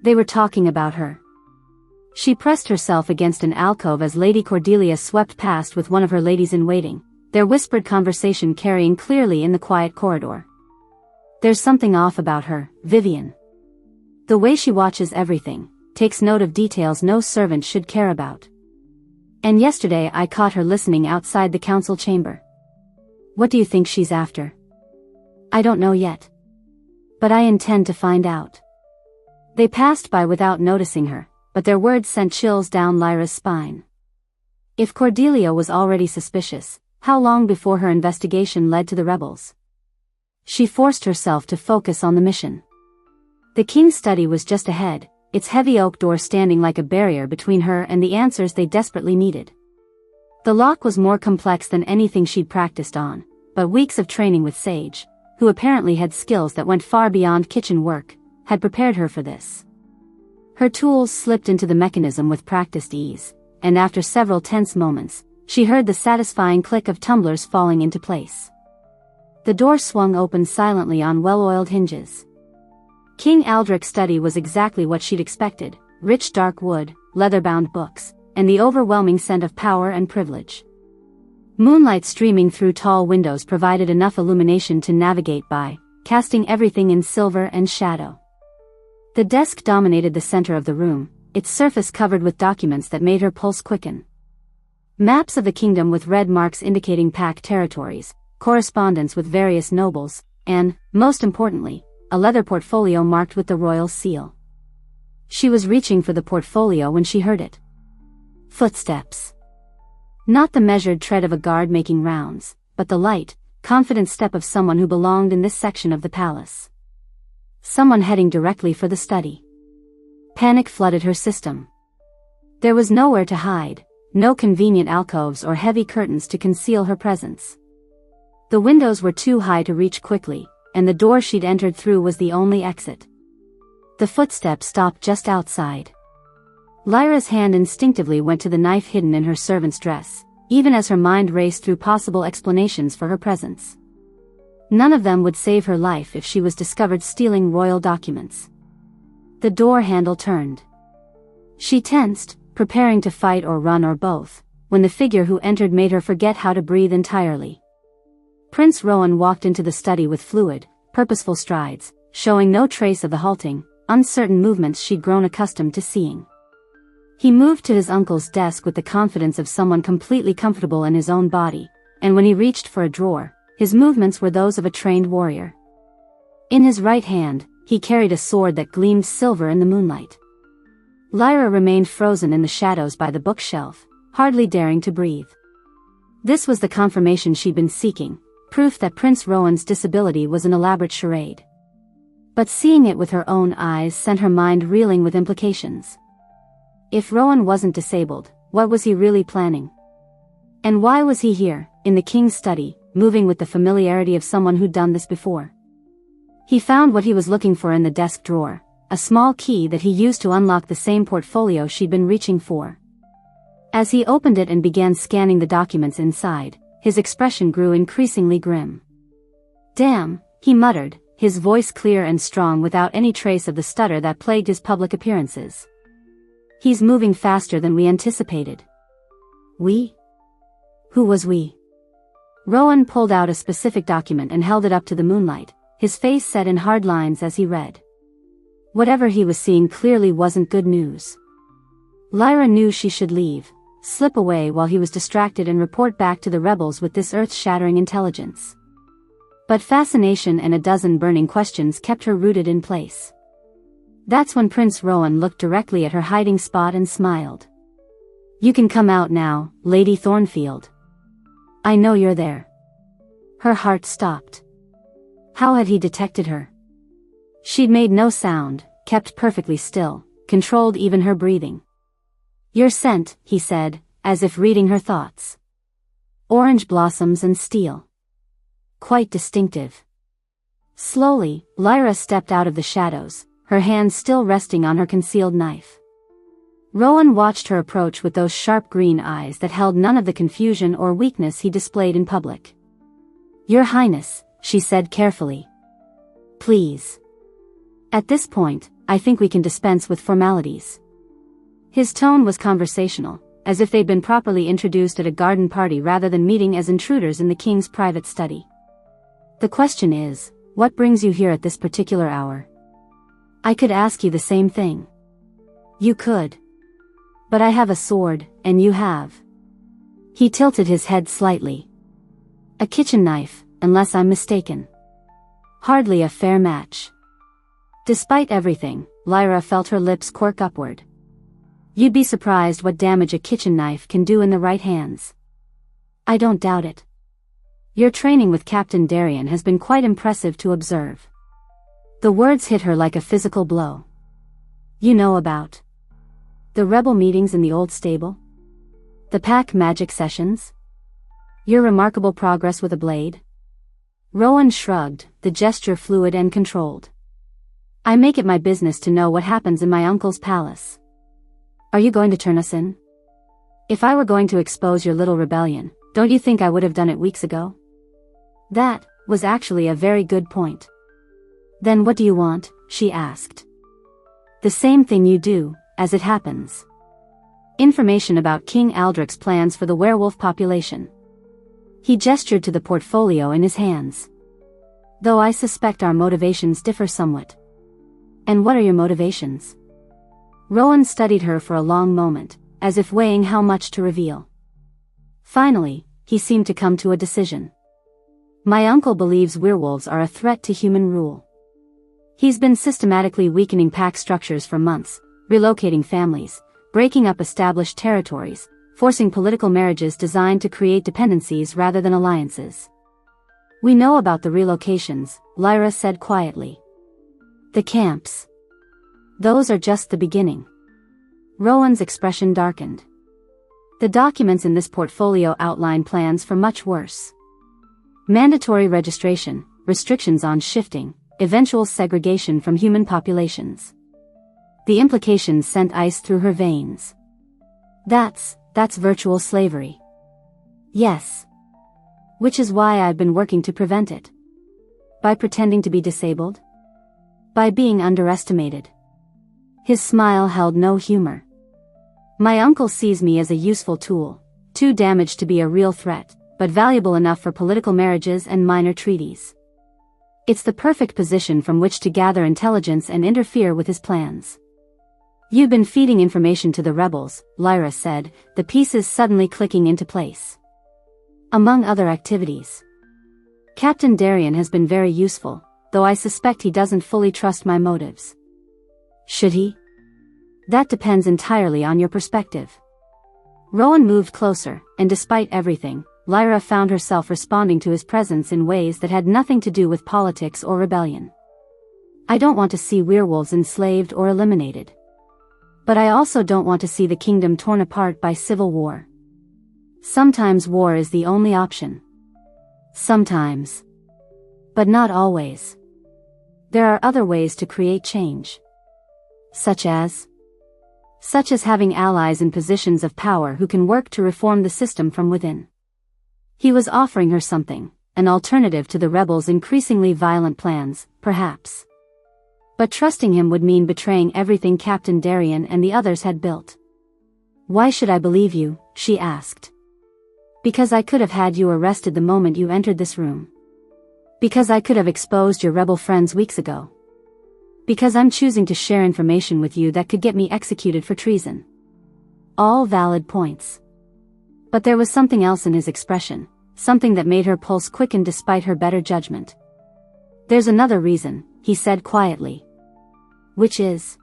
They were talking about her. She pressed herself against an alcove as Lady Cordelia swept past with one of her ladies-in-waiting, their whispered conversation carrying clearly in the quiet corridor. There's something off about her, Vivian. The way she watches everything, takes note of details no servant should care about. And yesterday I caught her listening outside the council chamber. What do you think she's after? I don't know yet. But I intend to find out. They passed by without noticing her, but their words sent chills down Lyra's spine. If Cordelia was already suspicious, how long before her investigation led to the rebels? She forced herself to focus on the mission. The king's study was just ahead, its heavy oak door standing like a barrier between her and the answers they desperately needed. The lock was more complex than anything she'd practiced on, but weeks of training with Sage, who apparently had skills that went far beyond kitchen work, had prepared her for this. Her tools slipped into the mechanism with practiced ease, and after several tense moments, she heard the satisfying click of tumblers falling into place. The door swung open silently on well-oiled hinges. King Aldric's study was exactly what she'd expected: rich dark wood, leather-bound books, and the overwhelming scent of power and privilege. Moonlight streaming through tall windows provided enough illumination to navigate by, casting everything in silver and shadow. The desk dominated the center of the room, its surface covered with documents that made her pulse quicken. Maps of the kingdom with red marks indicating pact territories, correspondence with various nobles, and, most importantly, a leather portfolio marked with the royal seal. She was reaching for the portfolio when she heard it. Footsteps. Not the measured tread of a guard making rounds, but the light, confident step of someone who belonged in this section of the palace. Someone heading directly for the study. Panic flooded her system. There was nowhere to hide, no convenient alcoves or heavy curtains to conceal her presence. The windows were too high to reach quickly, and the door she'd entered through was the only exit. The footsteps stopped just outside. Lyra's hand instinctively went to the knife hidden in her servant's dress, even as her mind raced through possible explanations for her presence. None of them would save her life if she was discovered stealing royal documents. The door handle turned. She tensed, preparing to fight or run or both, when the figure who entered made her forget how to breathe entirely. Prince Rowan walked into the study with fluid, purposeful strides, showing no trace of the halting, uncertain movements she'd grown accustomed to seeing. He moved to his uncle's desk with the confidence of someone completely comfortable in his own body, and when he reached for a drawer, his movements were those of a trained warrior. In his right hand, he carried a sword that gleamed silver in the moonlight. Lyra remained frozen in the shadows by the bookshelf, hardly daring to breathe. This was the confirmation she'd been seeking, proof that Prince Rowan's disability was an elaborate charade. But seeing it with her own eyes sent her mind reeling with implications. If Rowan wasn't disabled, what was he really planning? And why was he here, in the king's study, moving with the familiarity of someone who'd done this before. He found what he was looking for in the desk drawer, a small key that he used to unlock the same portfolio she'd been reaching for. As he opened it and began scanning the documents inside, his expression grew increasingly grim. "Damn," he muttered, his voice clear and strong without any trace of the stutter that plagued his public appearances. "He's moving faster than we anticipated." "We? Who was we?" Rowan pulled out a specific document and held it up to the moonlight, his face set in hard lines as he read. Whatever he was seeing clearly wasn't good news. Lyra knew she should leave, slip away while he was distracted and report back to the rebels with this earth-shattering intelligence. But fascination and a dozen burning questions kept her rooted in place. That's when Prince Rowan looked directly at her hiding spot and smiled. "You can come out now, Lady Thornfield. I know you're there." Her heart stopped. How had he detected her? She'd made no sound, kept perfectly still, controlled even her breathing. "You're sent," he said, as if reading her thoughts. "Orange blossoms and steel. Quite distinctive." Slowly, Lyra stepped out of the shadows, her hand still resting on her concealed knife. Rowan watched her approach with those sharp green eyes that held none of the confusion or weakness he displayed in public. "Your Highness," she said carefully. "Please. At this point, I think we can dispense with formalities." His tone was conversational, as if they'd been properly introduced at a garden party rather than meeting as intruders in the king's private study. "The question is, what brings you here at this particular hour?" "I could ask you the same thing." "You could. But I have a sword, and you have." He tilted his head slightly. "A kitchen knife, unless I'm mistaken. Hardly a fair match." Despite everything, Lyra felt her lips quirk upward. "You'd be surprised what damage a kitchen knife can do in the right hands." "I don't doubt it. Your training with Captain Darien has been quite impressive to observe." The words hit her like a physical blow. "You know about the rebel meetings in the old stable? The pack magic sessions? Your remarkable progress with a blade?" Rowan shrugged, the gesture fluid and controlled. "I make it my business to know what happens in my uncle's palace." "Are you going to turn us in?" "If I were going to expose your little rebellion, don't you think I would have done it weeks ago?" That was actually a very good point. "Then what do you want?" she asked. "The same thing you do, as it happens. Information about King Aldrich's plans for the werewolf population." He gestured to the portfolio in his hands. "Though I suspect our motivations differ somewhat." "And what are your motivations?" Rowan studied her for a long moment, as if weighing how much to reveal. Finally, he seemed to come to a decision. "My uncle believes werewolves are a threat to human rule. He's been systematically weakening pack structures for months, relocating families, breaking up established territories, forcing political marriages designed to create dependencies rather than alliances." "We know about the relocations," Lyra said quietly. "The camps. Those are just the beginning." Rowan's expression darkened. "The documents in this portfolio outline plans for much worse. Mandatory registration, restrictions on shifting, eventual segregation from human populations." The implications sent ice through her veins. That's virtual slavery." "Yes. Which is why I've been working to prevent it." "By pretending to be disabled? By being underestimated?" His smile held no humor. "My uncle sees me as a useful tool, too damaged to be a real threat, but valuable enough for political marriages and minor treaties. It's the perfect position from which to gather intelligence and interfere with his plans." "You've been feeding information to the rebels," Lyra said, the pieces suddenly clicking into place. "Among other activities. Captain Darien has been very useful, though I suspect he doesn't fully trust my motives." "Should he?" "That depends entirely on your perspective." Rowan moved closer, and despite everything, Lyra found herself responding to his presence in ways that had nothing to do with politics or rebellion. "I don't want to see werewolves enslaved or eliminated. But I also don't want to see the kingdom torn apart by civil war." Sometimes war is the only option. Sometimes. But not always. There are other ways to create change. Such as having allies in positions of power who can work to reform the system from within. He was offering her something, an alternative to the rebels' increasingly violent plans, perhaps. But trusting him would mean betraying everything Captain Darien and the others had built. "Why should I believe you?" she asked. "Because I could have had you arrested the moment you entered this room. Because I could have exposed your rebel friends weeks ago. Because I'm choosing to share information with you that could get me executed for treason." All valid points. But there was something else in his expression, something that made her pulse quicken despite her better judgment. "There's another reason," he said quietly. "Which is?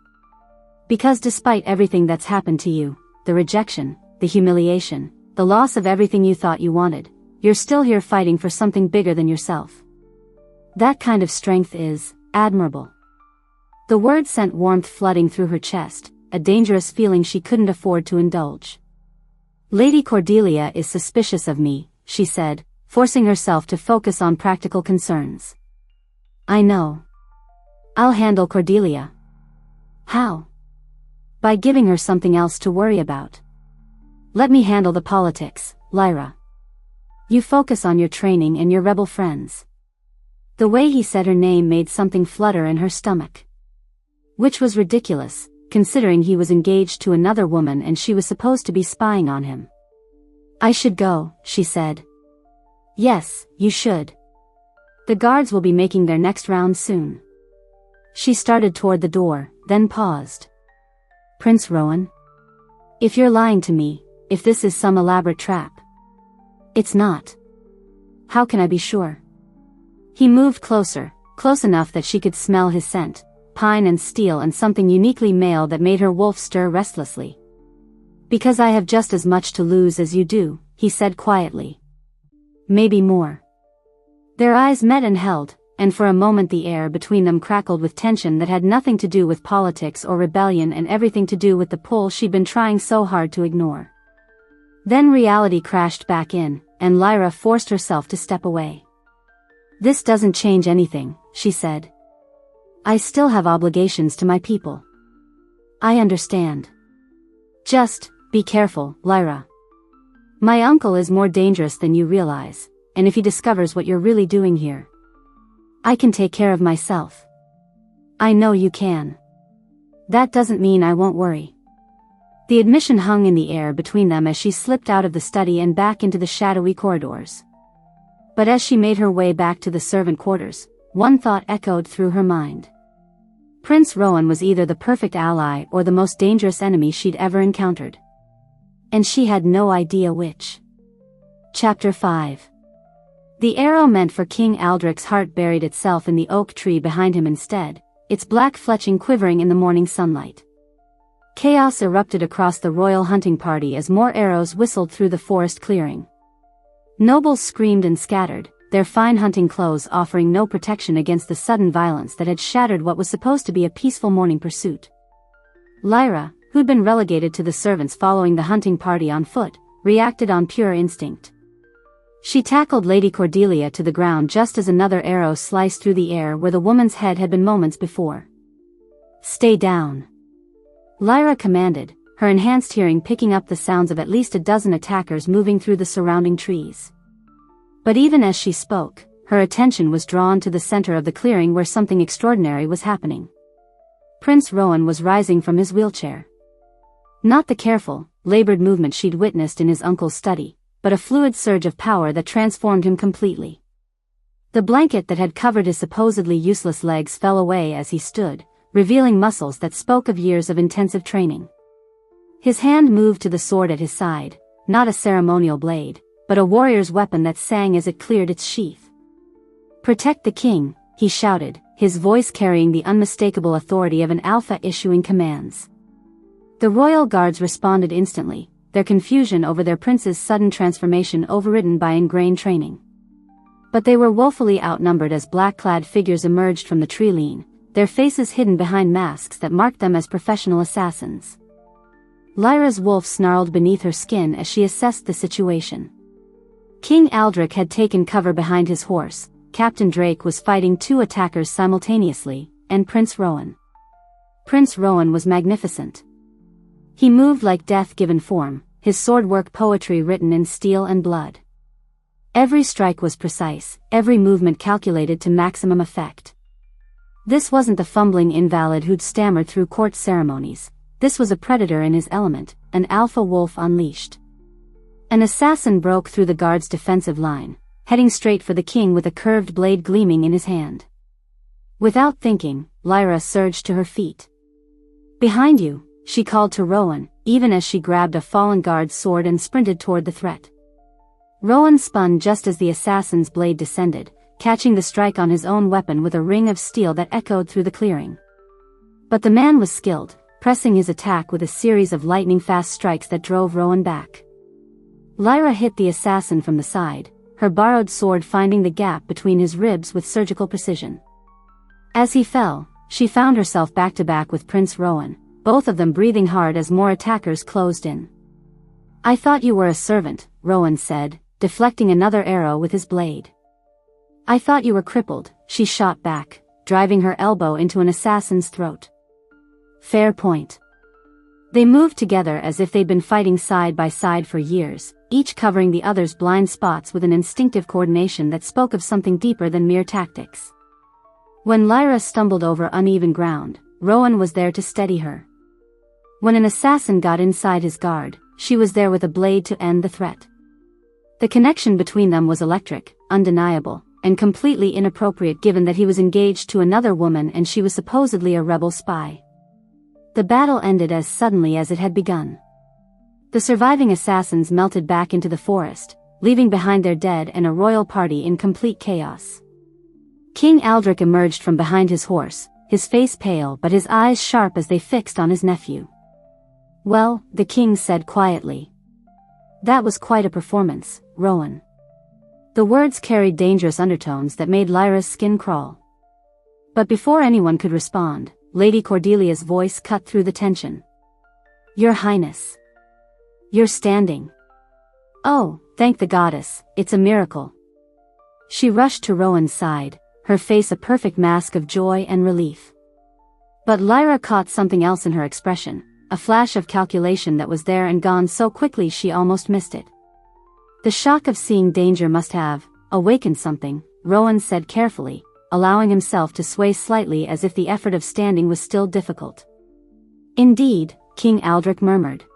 Because despite everything that's happened to you, the rejection, the humiliation, the loss of everything you thought you wanted, you're still here fighting for something bigger than yourself. That kind of strength is admirable." The word sent warmth flooding through her chest, a dangerous feeling she couldn't afford to indulge. "Lady Cordelia is suspicious of me," she said, forcing herself to focus on practical concerns. "I know. I'll handle Cordelia." "How?" "By giving her something else to worry about. Let me handle the politics, Lyra. You focus on your training and your rebel friends." The way he said her name made something flutter in her stomach. Which was ridiculous, considering he was engaged to another woman and she was supposed to be spying on him. "I should go," she said. "Yes, you should. The guards will be making their next round soon." She started toward the door, then paused. "Prince Rowan? If you're lying to me, if this is some elaborate trap." "It's not. How can I be sure?" He moved closer, close enough that she could smell his scent, pine and steel and something uniquely male that made her wolf stir restlessly. "Because I have just as much to lose as you do," he said quietly. "Maybe more." Their eyes met and held, and for a moment the air between them crackled with tension that had nothing to do with politics or rebellion and everything to do with the pull she'd been trying so hard to ignore. Then reality crashed back in, and Lyra forced herself to step away. "This doesn't change anything," she said. "I still have obligations to my people." "I understand. Just, be careful, Lyra. My uncle is more dangerous than you realize, and if he discovers what you're really doing here, I can take care of myself." "I know you can. That doesn't mean I won't worry." The admission hung in the air between them as she slipped out of the study and back into the shadowy corridors. But as she made her way back to the servant quarters, one thought echoed through her mind. Prince Rowan was either the perfect ally or the most dangerous enemy she'd ever encountered. And she had no idea which. Chapter 5. The arrow meant for King Aldric's heart buried itself in the oak tree behind him instead, its black fletching quivering in the morning sunlight. Chaos erupted across the royal hunting party as more arrows whistled through the forest clearing. Nobles screamed and scattered, their fine hunting clothes offering no protection against the sudden violence that had shattered what was supposed to be a peaceful morning pursuit. Lyra, who'd been relegated to the servants following the hunting party on foot, reacted on pure instinct. She tackled Lady Cordelia to the ground just as another arrow sliced through the air where the woman's head had been moments before. "Stay down," Lyra commanded, her enhanced hearing picking up the sounds of at least a dozen attackers moving through the surrounding trees. But even as she spoke, her attention was drawn to the center of the clearing where something extraordinary was happening. Prince Rowan was rising from his wheelchair. Not the careful, labored movement she'd witnessed in his uncle's study, but a fluid surge of power that transformed him completely. The blanket that had covered his supposedly useless legs fell away as he stood, revealing muscles that spoke of years of intensive training. His hand moved to the sword at his side, not a ceremonial blade, but a warrior's weapon that sang as it cleared its sheath. "Protect the king," he shouted, his voice carrying the unmistakable authority of an alpha issuing commands. The royal guards responded instantly, their confusion over their prince's sudden transformation overridden by ingrained training. But they were woefully outnumbered as black-clad figures emerged from the tree-line, their faces hidden behind masks that marked them as professional assassins. Lyra's wolf snarled beneath her skin as she assessed the situation. King Aldrich had taken cover behind his horse, Captain Drake was fighting two attackers simultaneously, and Prince Rowan. Prince Rowan was magnificent. He moved like death given form, his swordwork poetry written in steel and blood. Every strike was precise, every movement calculated to maximum effect. This wasn't the fumbling invalid who'd stammered through court ceremonies. This was a predator in his element, an alpha wolf unleashed. An assassin broke through the guard's defensive line, heading straight for the king with a curved blade gleaming in his hand. Without thinking, Lyra surged to her feet. "Behind you," she called to Rowan, even as she grabbed a fallen guard's sword and sprinted toward the threat. Rowan spun just as the assassin's blade descended, catching the strike on his own weapon with a ring of steel that echoed through the clearing. But the man was skilled, pressing his attack with a series of lightning-fast strikes that drove Rowan back. Lyra hit the assassin from the side, her borrowed sword finding the gap between his ribs with surgical precision. As he fell, she found herself back-to-back with Prince Rowan, both of them breathing hard as more attackers closed in. "I thought you were a servant," Rowan said, deflecting another arrow with his blade. "I thought you were crippled," she shot back, driving her elbow into an assassin's throat. Fair point. They moved together as if they'd been fighting side by side for years, each covering the other's blind spots with an instinctive coordination that spoke of something deeper than mere tactics. When Lyra stumbled over uneven ground, Rowan was there to steady her. When an assassin got inside his guard, she was there with a blade to end the threat. The connection between them was electric, undeniable, and completely inappropriate given that he was engaged to another woman and she was supposedly a rebel spy. The battle ended as suddenly as it had begun. The surviving assassins melted back into the forest, leaving behind their dead and a royal party in complete chaos. King Aldrich emerged from behind his horse, his face pale but his eyes sharp as they fixed on his nephew. "Well," the king said quietly. "That was quite a performance, Rowan." The words carried dangerous undertones that made Lyra's skin crawl. But before anyone could respond, Lady Cordelia's voice cut through the tension. "Your Highness. You're standing. Oh, thank the goddess, it's a miracle." She rushed to Rowan's side, her face a perfect mask of joy and relief. But Lyra caught something else in her expression, a flash of calculation that was there and gone so quickly she almost missed it. "The shock of seeing danger must have awakened something," Rowan said carefully, allowing himself to sway slightly as if the effort of standing was still difficult. "Indeed," King Aldrich murmured.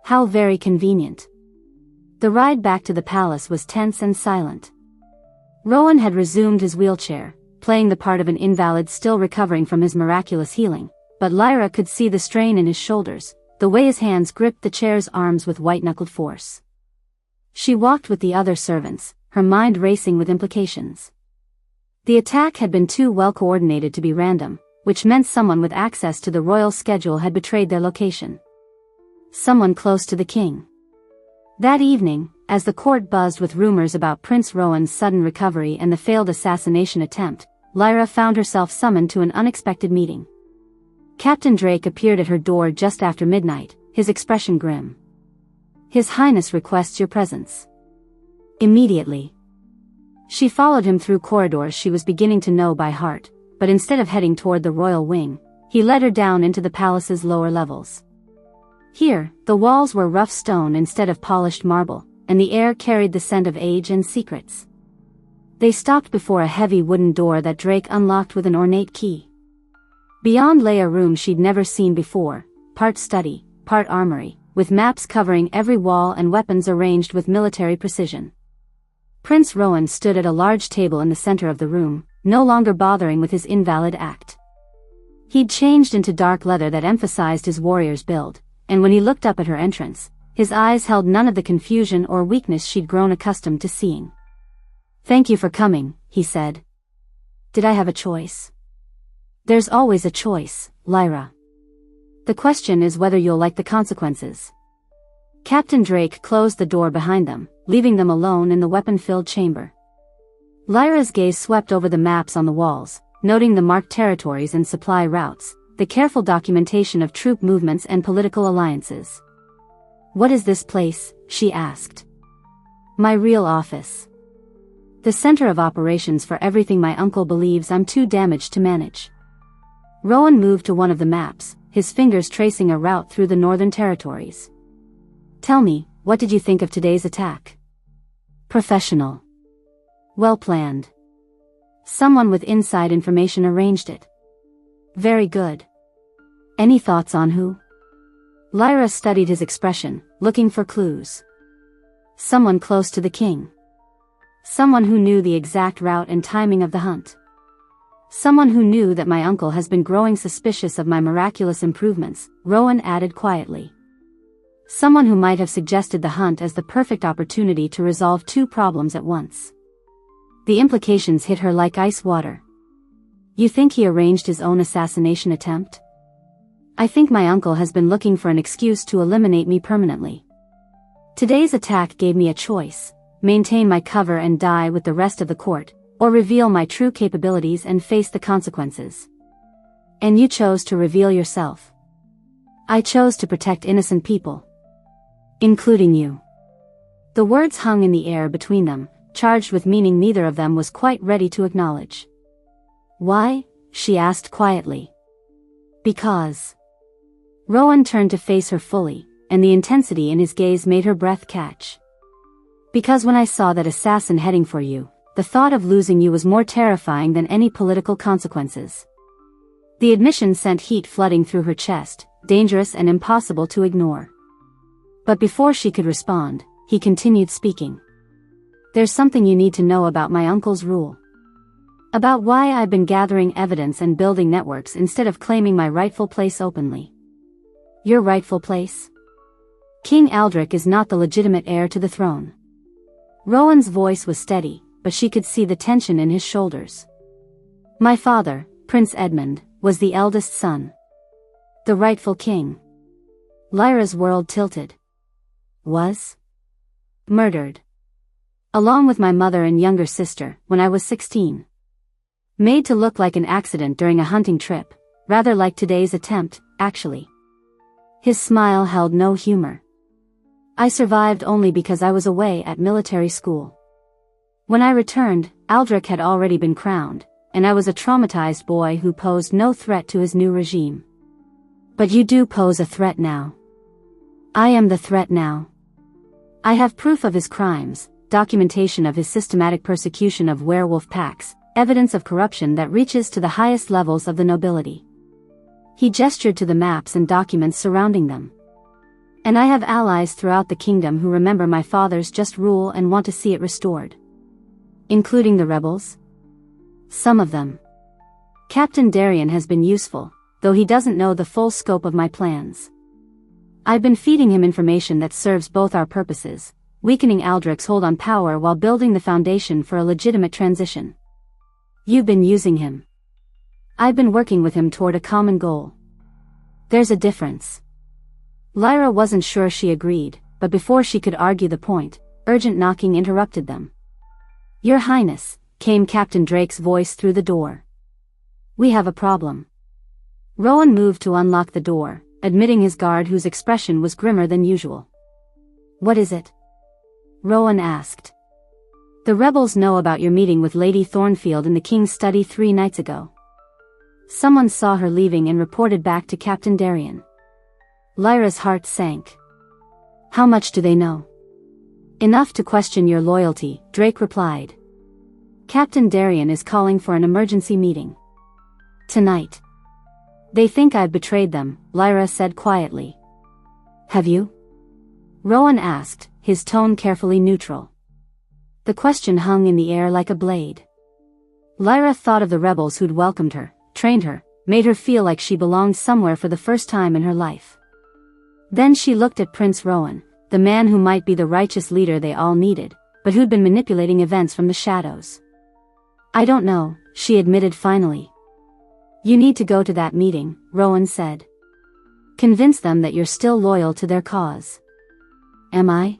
"How very convenient." The ride back to the palace was tense and silent. Rowan had resumed his wheelchair, playing the part of an invalid still recovering from his miraculous healing, but Lyra could see the strain in his shoulders, the way his hands gripped the chair's arms with white-knuckled force. She walked with the other servants, her mind racing with implications. The attack had been too well coordinated to be random, which meant someone with access to the royal schedule had betrayed their location. Someone close to the king. That evening, as the court buzzed with rumors about Prince Rowan's sudden recovery and the failed assassination attempt, Lyra found herself summoned to an unexpected meeting. Captain Drake appeared at her door just after midnight, his expression grim. "His Highness requests your presence." Immediately. She followed him through corridors she was beginning to know by heart, but instead of heading toward the royal wing, he led her down into the palace's lower levels. Here, the walls were rough stone instead of polished marble, and the air carried the scent of age and secrets. They stopped before a heavy wooden door that Drake unlocked with an ornate key. Beyond lay a room she'd never seen before, part study, part armory, with maps covering every wall and weapons arranged with military precision. Prince Rowan stood at a large table in the center of the room, no longer bothering with his invalid act. He'd changed into dark leather that emphasized his warrior's build, and when he looked up at her entrance, his eyes held none of the confusion or weakness she'd grown accustomed to seeing. "Thank you for coming," he said. "Did I have a choice?" "There's always a choice, Lyra. The question is whether you'll like the consequences." Captain Drake closed the door behind them, leaving them alone in the weapon-filled chamber. Lyra's gaze swept over the maps on the walls, noting the marked territories and supply routes, the careful documentation of troop movements and political alliances. "What is this place?" she asked. "My real office. The center of operations for everything my uncle believes I'm too damaged to manage." Rowan moved to one of the maps, his fingers tracing a route through the Northern Territories. "Tell me, what did you think of today's attack?" "Professional. Well planned. Someone with inside information arranged it." "Very good. Any thoughts on who?" Lyra studied his expression, looking for clues. "Someone close to the king. Someone who knew the exact route and timing of the hunt. Someone who knew that my uncle has been growing suspicious of my miraculous improvements," Rowan added quietly. "Someone who might have suggested the hunt as the perfect opportunity to resolve two problems at once." The implications hit her like ice water. "You think he arranged his own assassination attempt?" "I think my uncle has been looking for an excuse to eliminate me permanently. Today's attack gave me a choice: maintain my cover and die with the rest of the court, or reveal my true capabilities and face the consequences. And you chose to reveal yourself. I chose to protect innocent people. Including you." The words hung in the air between them, charged with meaning neither of them was quite ready to acknowledge. "Why?" she asked quietly. "Because." Rowan turned to face her fully, and the intensity in his gaze made her breath catch. "Because when I saw that assassin heading for you, the thought of losing you was more terrifying than any political consequences." The admission sent heat flooding through her chest, dangerous and impossible to ignore. But before she could respond, he continued speaking. "There's something you need to know about my uncle's rule. About why I've been gathering evidence and building networks instead of claiming my rightful place openly." "Your rightful place?" "King Aldrich is not the legitimate heir to the throne." Rowan's voice was steady, but she could see the tension in his shoulders. "My father, Prince Edmund, was the eldest son. The rightful king." Lyra's world tilted. "Was murdered. Along with my mother and younger sister, when I was 16. Made to look like an accident during a hunting trip, rather like today's attempt, actually." His smile held no humor. "I survived only because I was away at military school. When I returned, Aldrich had already been crowned, and I was a traumatized boy who posed no threat to his new regime. But you do pose a threat now. I am the threat now. I have proof of his crimes, documentation of his systematic persecution of werewolf packs, evidence of corruption that reaches to the highest levels of the nobility." He gestured to the maps and documents surrounding them. "And I have allies throughout the kingdom who remember my father's just rule and want to see it restored." "Including the rebels?" "Some of them. Captain Darien has been useful, though he doesn't know the full scope of my plans. I've been feeding him information that serves both our purposes, weakening Aldrich's hold on power while building the foundation for a legitimate transition." "You've been using him." "I've been working with him toward a common goal." "There's a difference." Lyra wasn't sure she agreed, but before she could argue the point, urgent knocking interrupted them. "Your Highness," came Captain Drake's voice through the door. "We have a problem." Rowan moved to unlock the door, admitting his guard whose expression was grimmer than usual. "What is it?" Rowan asked. "The rebels know about your meeting with Lady Thornfield in the King's study 3 nights ago. Someone saw her leaving and reported back to Captain Darien." Lyra's heart sank. "How much do they know?" "Enough to question your loyalty," Drake replied. "Captain Darien is calling for an emergency meeting. Tonight. They think I've betrayed them," Lyra said quietly. "Have you?" Rowan asked, his tone carefully neutral. The question hung in the air like a blade. Lyra thought of the rebels who'd welcomed her, trained her, made her feel like she belonged somewhere for the first time in her life. Then she looked at Prince Rowan, the man who might be the righteous leader they all needed, but who'd been manipulating events from the shadows. "I don't know," she admitted finally. "You need to go to that meeting," Rowan said. "Convince them that you're still loyal to their cause." "Am I?"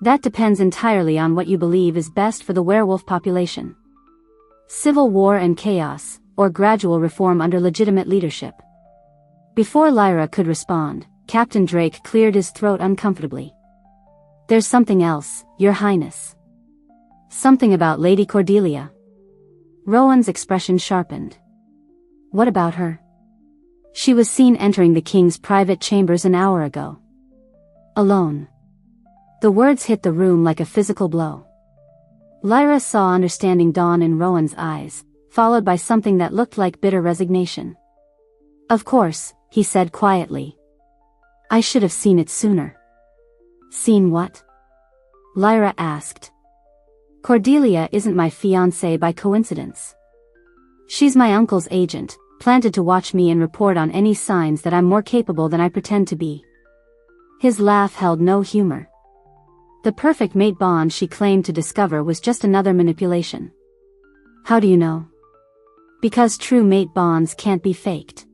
"That depends entirely on what you believe is best for the werewolf population. Civil war and chaos, or gradual reform under legitimate leadership." Before Lyra could respond, Captain Drake cleared his throat uncomfortably. "There's something else, Your Highness." "Something about Lady Cordelia?" Rowan's expression sharpened. "What about her?" "She was seen entering the king's private chambers an hour ago. Alone." The words hit the room like a physical blow. Lyra saw understanding dawn in Rowan's eyes, followed by something that looked like bitter resignation. "Of course," he said quietly. "I should have seen it sooner." "Seen what?" Lyra asked. "Cordelia isn't my fiancée by coincidence. She's my uncle's agent, planted to watch me and report on any signs that I'm more capable than I pretend to be." His laugh held no humor. The perfect mate bond she claimed to discover was just another manipulation. "How do you know?" "Because true mate bonds can't be faked.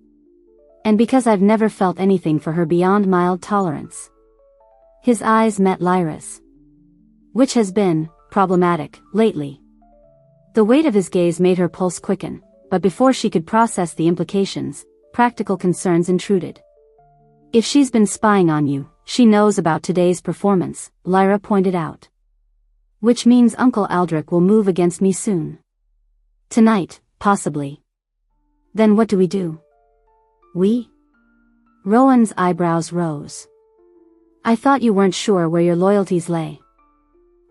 And because I've never felt anything for her beyond mild tolerance." His eyes met Lyra's. "Which has been problematic lately." The weight of his gaze made her pulse quicken, but before she could process the implications, practical concerns intruded. "If she's been spying on you, she knows about today's performance," Lyra pointed out. "Which means Uncle Aldrich will move against me soon. Tonight, possibly." "Then what do we do?" "We?" Rowan's eyebrows rose. "I thought you weren't sure where your loyalties lay."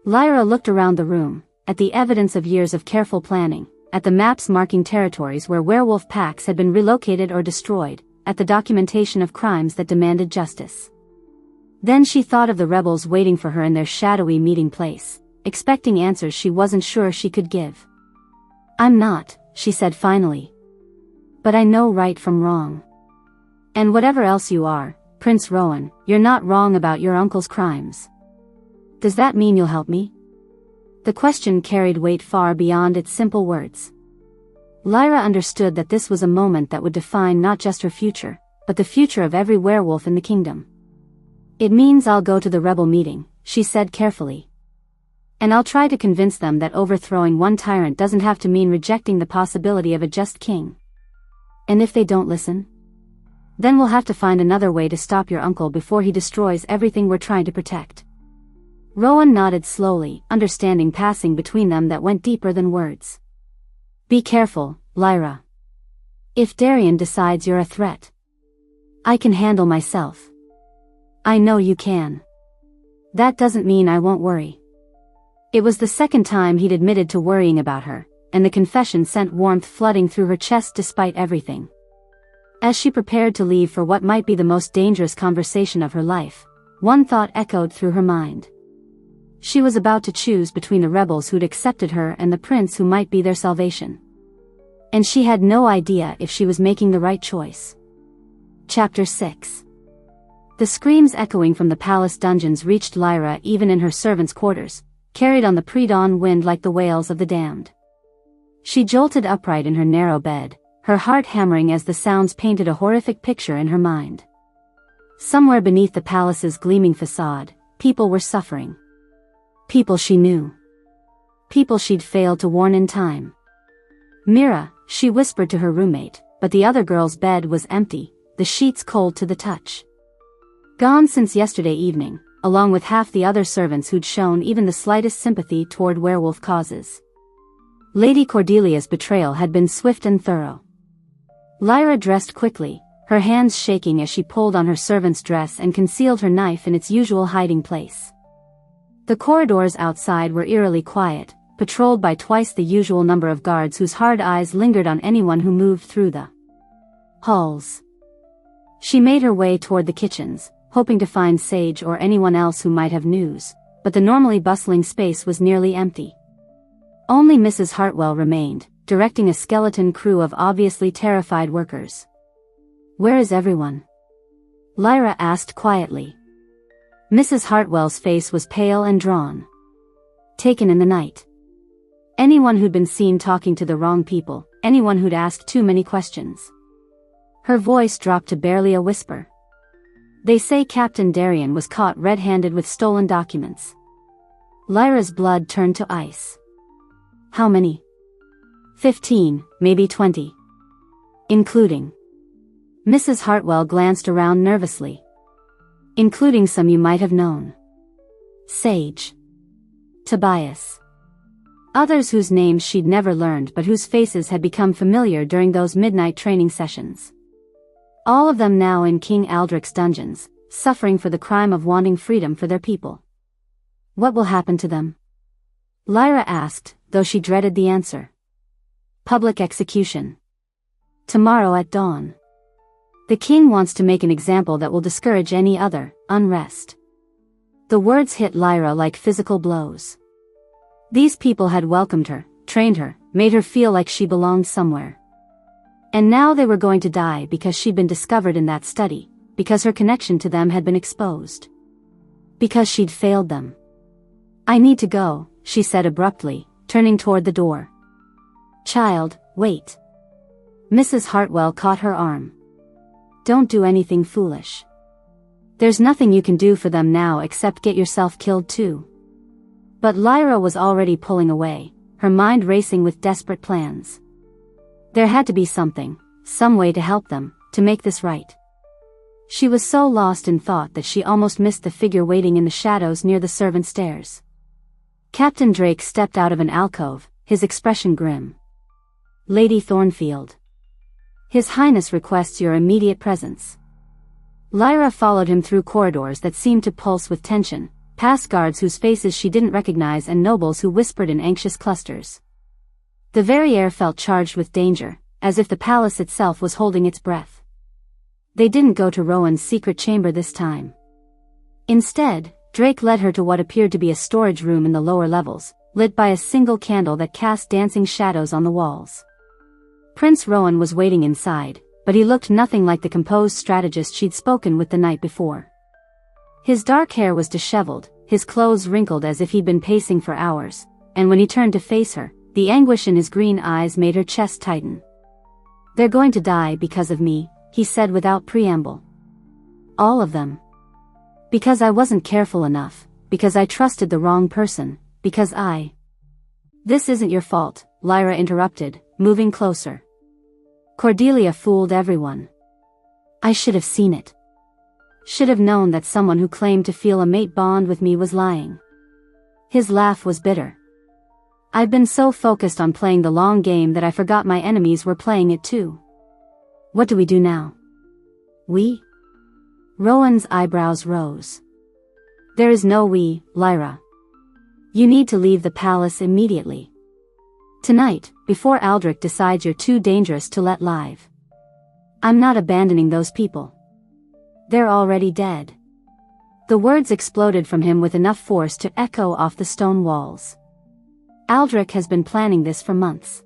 Lyra looked around the room, at the evidence of years of careful planning, at the maps marking territories where werewolf packs had been relocated or destroyed, at the documentation of crimes that demanded justice. Then she thought of the rebels waiting for her in their shadowy meeting place, expecting answers she wasn't sure she could give. "I'm not," she said finally. "But I know right from wrong. And whatever else you are, Prince Rowan, you're not wrong about your uncle's crimes. Does that mean you'll help me?" The question carried weight far beyond its simple words. Lyra understood that this was a moment that would define not just her future, but the future of every werewolf in the kingdom. "It means I'll go to the rebel meeting," she said carefully. "And I'll try to convince them that overthrowing one tyrant doesn't have to mean rejecting the possibility of a just king. And if they don't listen? Then we'll have to find another way to stop your uncle before he destroys everything we're trying to protect." Rowan nodded slowly, understanding passing between them that went deeper than words. "Be careful, Lyra. If Darian decides you're a threat, I can handle myself." "I know you can. That doesn't mean I won't worry." It was the second time he'd admitted to worrying about her, and the confession sent warmth flooding through her chest despite everything. As she prepared to leave for what might be the most dangerous conversation of her life, one thought echoed through her mind. She was about to choose between the rebels who'd accepted her and the prince who might be their salvation. And she had no idea if she was making the right choice. Chapter 6. The screams echoing from the palace dungeons reached Lyra even in her servants' quarters, carried on the pre-dawn wind like the wails of the damned. She jolted upright in her narrow bed, her heart hammering as the sounds painted a horrific picture in her mind. Somewhere beneath the palace's gleaming facade, people were suffering. People she knew. People she'd failed to warn in time. "Mira," she whispered to her roommate, but the other girl's bed was empty, the sheets cold to the touch. Gone since yesterday evening, along with half the other servants who'd shown even the slightest sympathy toward werewolf causes. Lady Cordelia's betrayal had been swift and thorough. Lyra dressed quickly, her hands shaking as she pulled on her servant's dress and concealed her knife in its usual hiding place. The corridors outside were eerily quiet, patrolled by twice the usual number of guards whose hard eyes lingered on anyone who moved through the halls. She made her way toward the kitchens, hoping to find Sage or anyone else who might have news, but the normally bustling space was nearly empty. Only Mrs. Hartwell remained, directing a skeleton crew of obviously terrified workers. "Where is everyone?" Lyra asked quietly. Mrs. Hartwell's face was pale and drawn. "Taken in the night. Anyone who'd been seen talking to the wrong people, anyone who'd asked too many questions." Her voice dropped to barely a whisper. "They say Captain Darian was caught red-handed with stolen documents." Lyra's blood turned to ice. "How many?" 15, maybe 20. Including Mrs. Hartwell glanced around nervously. Including some you might have known. Sage. Tobias. Others whose names she'd never learned but whose faces had become familiar during those midnight training sessions. All of them now in King Aldrich's dungeons, suffering for the crime of wanting freedom for their people. What will happen to them? Lyra asked, though she dreaded the answer. Public execution. Tomorrow at dawn. The king wants to make an example that will discourage any other unrest. The words hit Lyra like physical blows. These people had welcomed her, trained her, made her feel like she belonged somewhere. And now they were going to die because she'd been discovered in that study, because her connection to them had been exposed. Because she'd failed them. I need to go, she said abruptly, turning toward the door. Child, wait. Mrs. Hartwell caught her arm. Don't do anything foolish. There's nothing you can do for them now except get yourself killed too. But Lyra was already pulling away, her mind racing with desperate plans. There had to be something, some way to help them, to make this right. She was so lost in thought that she almost missed the figure waiting in the shadows near the servant stairs. Captain Drake stepped out of an alcove, his expression grim. Lady Thornfield. His Highness requests your immediate presence. Lyra followed him through corridors that seemed to pulse with tension, past guards whose faces she didn't recognize and nobles who whispered in anxious clusters. The very air felt charged with danger, as if the palace itself was holding its breath. They didn't go to Rowan's secret chamber this time. Instead, Drake led her to what appeared to be a storage room in the lower levels, lit by a single candle that cast dancing shadows on the walls. Prince Rowan was waiting inside, but he looked nothing like the composed strategist she'd spoken with the night before. His dark hair was disheveled, his clothes wrinkled as if he'd been pacing for hours, and when he turned to face her, the anguish in his green eyes made her chest tighten. They're going to die because of me, he said without preamble. All of them. Because I wasn't careful enough, because I trusted the wrong person, because I... This isn't your fault, Lyra interrupted, moving closer. Cordelia fooled everyone. I should have seen it. Should have known that someone who claimed to feel a mate bond with me was lying. His laugh was bitter. I'd been so focused on playing the long game that I forgot my enemies were playing it too. What do we do now? We? Rowan's eyebrows rose. There is no we, Lyra. You need to leave the palace immediately. Tonight, before Aldrich decides you're too dangerous to let live. I'm not abandoning those people. They're already dead. The words exploded from him with enough force to echo off the stone walls. Aldrich has been planning this for months.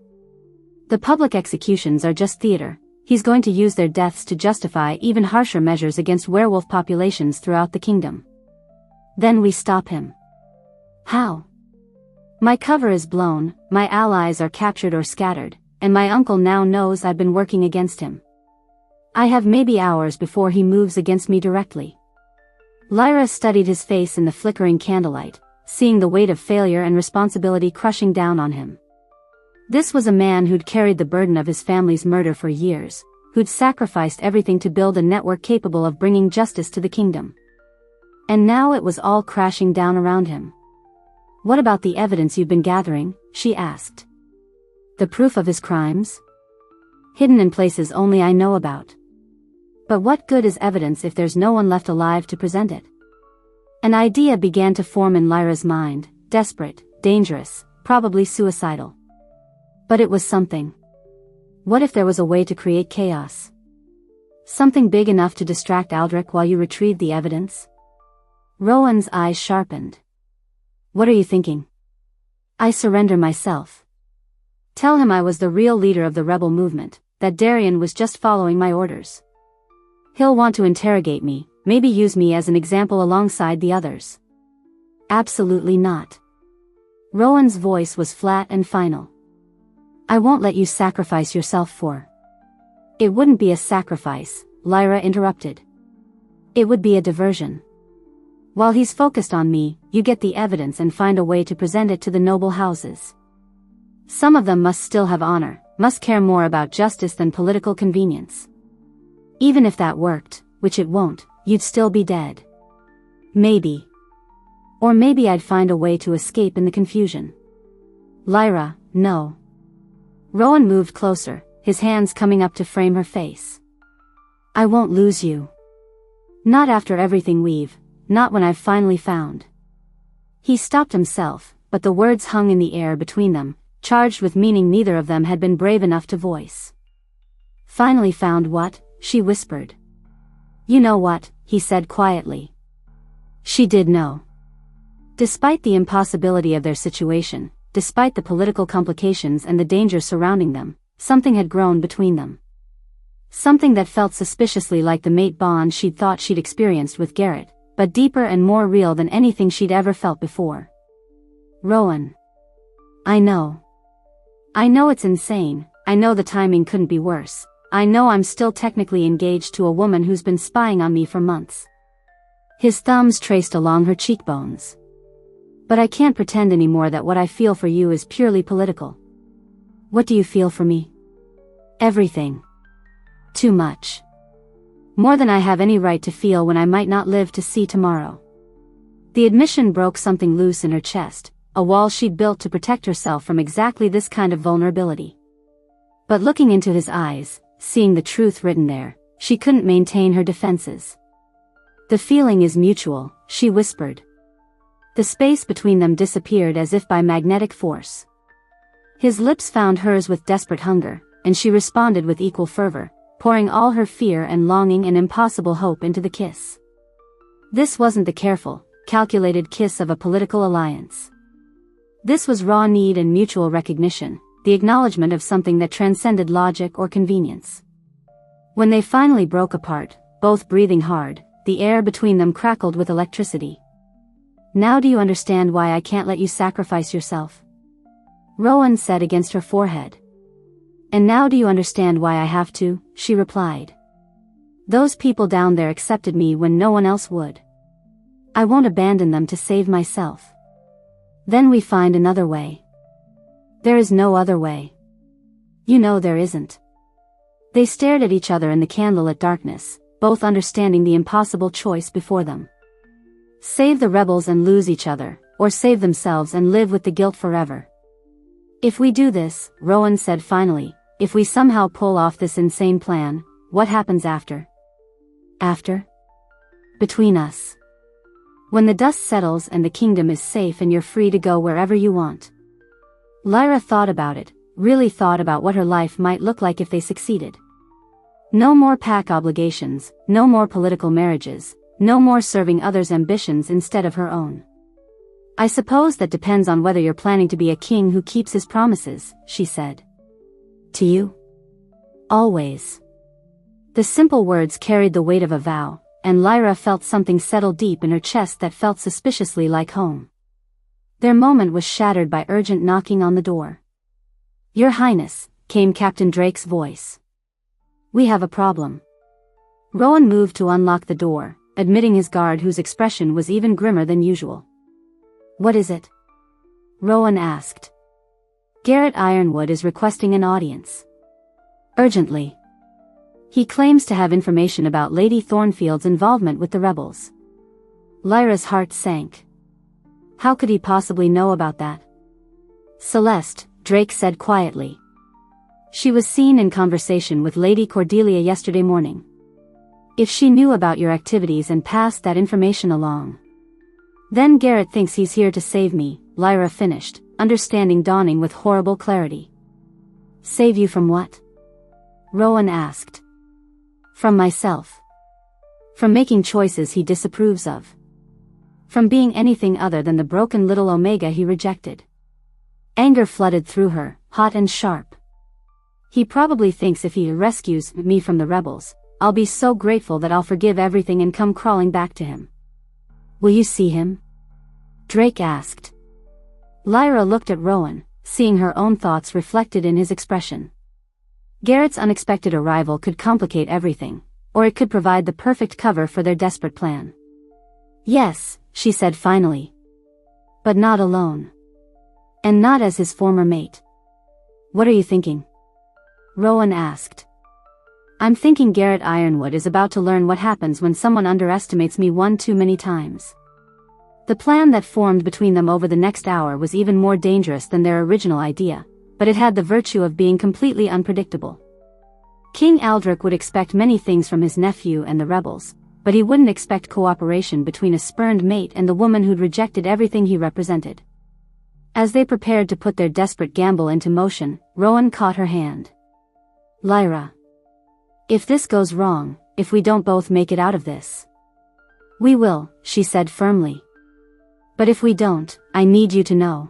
The public executions are just theater. He's going to use their deaths to justify even harsher measures against werewolf populations throughout the kingdom. Then we stop him. How? My cover is blown, my allies are captured or scattered, and my uncle now knows I've been working against him. I have maybe hours before he moves against me directly. Lyra studied his face in the flickering candlelight, seeing the weight of failure and responsibility crushing down on him. This was a man who'd carried the burden of his family's murder for years, who'd sacrificed everything to build a network capable of bringing justice to the kingdom. And now it was all crashing down around him. What about the evidence you've been gathering? She asked. The proof of his crimes? Hidden in places only I know about. But what good is evidence if there's no one left alive to present it? An idea began to form in Lyra's mind, desperate, dangerous, probably suicidal. But it was something. What if there was a way to create chaos? Something big enough to distract Aldrich while you retrieved the evidence? Rowan's eyes sharpened. What are you thinking? I surrender myself. Tell him I was the real leader of the rebel movement, that Darian was just following my orders. He'll want to interrogate me, maybe use me as an example alongside the others. Absolutely not. Rowan's voice was flat and final. I won't let you sacrifice yourself for. It wouldn't be a sacrifice, Lyra interrupted. It would be a diversion. While he's focused on me, you get the evidence and find a way to present it to the noble houses. Some of them must still have honor, must care more about justice than political convenience. Even if that worked, which it won't, you'd still be dead. Maybe. Or maybe I'd find a way to escape in the confusion. Lyra, no. Rowan moved closer, his hands coming up to frame her face. I won't lose you. Not after everything not when I've finally found. He stopped himself, but the words hung in the air between them, charged with meaning neither of them had been brave enough to voice. Finally found what? She whispered. You know what, he said quietly. She did know. Despite the impossibility of their situation, despite the political complications and the danger surrounding them, something had grown between them. Something that felt suspiciously like the mate bond she'd thought she'd experienced with Garrett, but deeper and more real than anything she'd ever felt before. Rowan. I know. I know it's insane, I know the timing couldn't be worse, I know I'm still technically engaged to a woman who's been spying on me for months. His thumbs traced along her cheekbones. But I can't pretend anymore that what I feel for you is purely political. What do you feel for me? Everything. Too much. More than I have any right to feel when I might not live to see tomorrow. The admission broke something loose in her chest, a wall she'd built to protect herself from exactly this kind of vulnerability. But looking into his eyes, seeing the truth written there, she couldn't maintain her defenses. The feeling is mutual, she whispered. The space between them disappeared as if by magnetic force. His lips found hers with desperate hunger, and she responded with equal fervor, pouring all her fear and longing and impossible hope into the kiss. This wasn't the careful, calculated kiss of a political alliance. This was raw need and mutual recognition, the acknowledgement of something that transcended logic or convenience. When they finally broke apart, both breathing hard, the air between them crackled with electricity. Now do you understand why I can't let you sacrifice yourself? Rowan said against her forehead. And now do you understand why I have to? She replied. Those people down there accepted me when no one else would. I won't abandon them to save myself. Then we find another way. There is no other way. You know there isn't. They stared at each other in the candlelit darkness, both understanding the impossible choice before them. Save the rebels and lose each other, or save themselves and live with the guilt forever. If we do this, Rowan said finally, if we somehow pull off this insane plan, what happens after? After? Between us. When the dust settles and the kingdom is safe and you're free to go wherever you want. Lyra thought about it, really thought about what her life might look like if they succeeded. No more pack obligations, no more political marriages, no more serving others' ambitions instead of her own. I suppose that depends on whether you're planning to be a king who keeps his promises, she said. To you? Always. The simple words carried the weight of a vow, and Lyra felt something settle deep in her chest that felt suspiciously like home. Their moment was shattered by urgent knocking on the door. Your Highness, came Captain Drake's voice. We have a problem. Rowan moved to unlock the door, admitting his guard whose expression was even grimmer than usual. What is it? Rowan asked. Garrett Ironwood is requesting an audience. Urgently. He claims to have information about Lady Thornfield's involvement with the rebels. Lyra's heart sank. How could he possibly know about that? Celeste, Drake said quietly. She was seen in conversation with Lady Cordelia yesterday morning. If she knew about your activities and passed that information along. Then Garrett thinks he's here to save me, Lyra finished, understanding dawning with horrible clarity. Save you from what? Rowan asked. From myself. From making choices he disapproves of. From being anything other than the broken little Omega he rejected. Anger flooded through her, hot and sharp. He probably thinks if he rescues me from the rebels, I'll be so grateful that I'll forgive everything and come crawling back to him. Will you see him? Drake asked. Lyra looked at Rowan, seeing her own thoughts reflected in his expression. Garrett's unexpected arrival could complicate everything, or it could provide the perfect cover for their desperate plan. Yes, she said finally. But not alone. And not as his former mate. What are you thinking? Rowan asked. I'm thinking Garrett Ironwood is about to learn what happens when someone underestimates me one too many times. The plan that formed between them over the next hour was even more dangerous than their original idea, but it had the virtue of being completely unpredictable. King Aldrich would expect many things from his nephew and the rebels, but he wouldn't expect cooperation between a spurned mate and the woman who'd rejected everything he represented. As they prepared to put their desperate gamble into motion, Rowan caught her hand. "Lyra. If this goes wrong, if we don't both make it out of this." "We will," she said firmly. "But if we don't, I need you to know."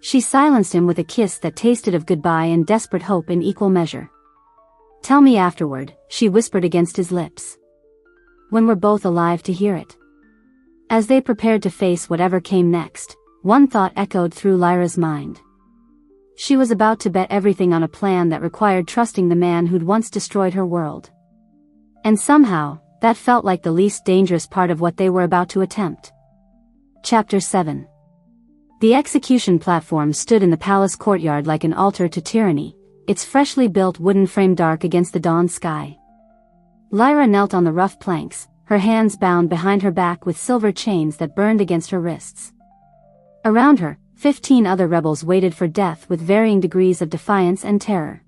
She silenced him with a kiss that tasted of goodbye and desperate hope in equal measure. "Tell me afterward," she whispered against his lips. "When we're both alive to hear it." As they prepared to face whatever came next, one thought echoed through Lyra's mind. She was about to bet everything on a plan that required trusting the man who'd once destroyed her world. And somehow, that felt like the least dangerous part of what they were about to attempt. Chapter 7. The execution platform stood in the palace courtyard like an altar to tyranny, its freshly built wooden frame dark against the dawn sky. Lyra knelt on the rough planks, her hands bound behind her back with silver chains that burned against her wrists. Around her, 15 other rebels waited for death with varying degrees of defiance and terror.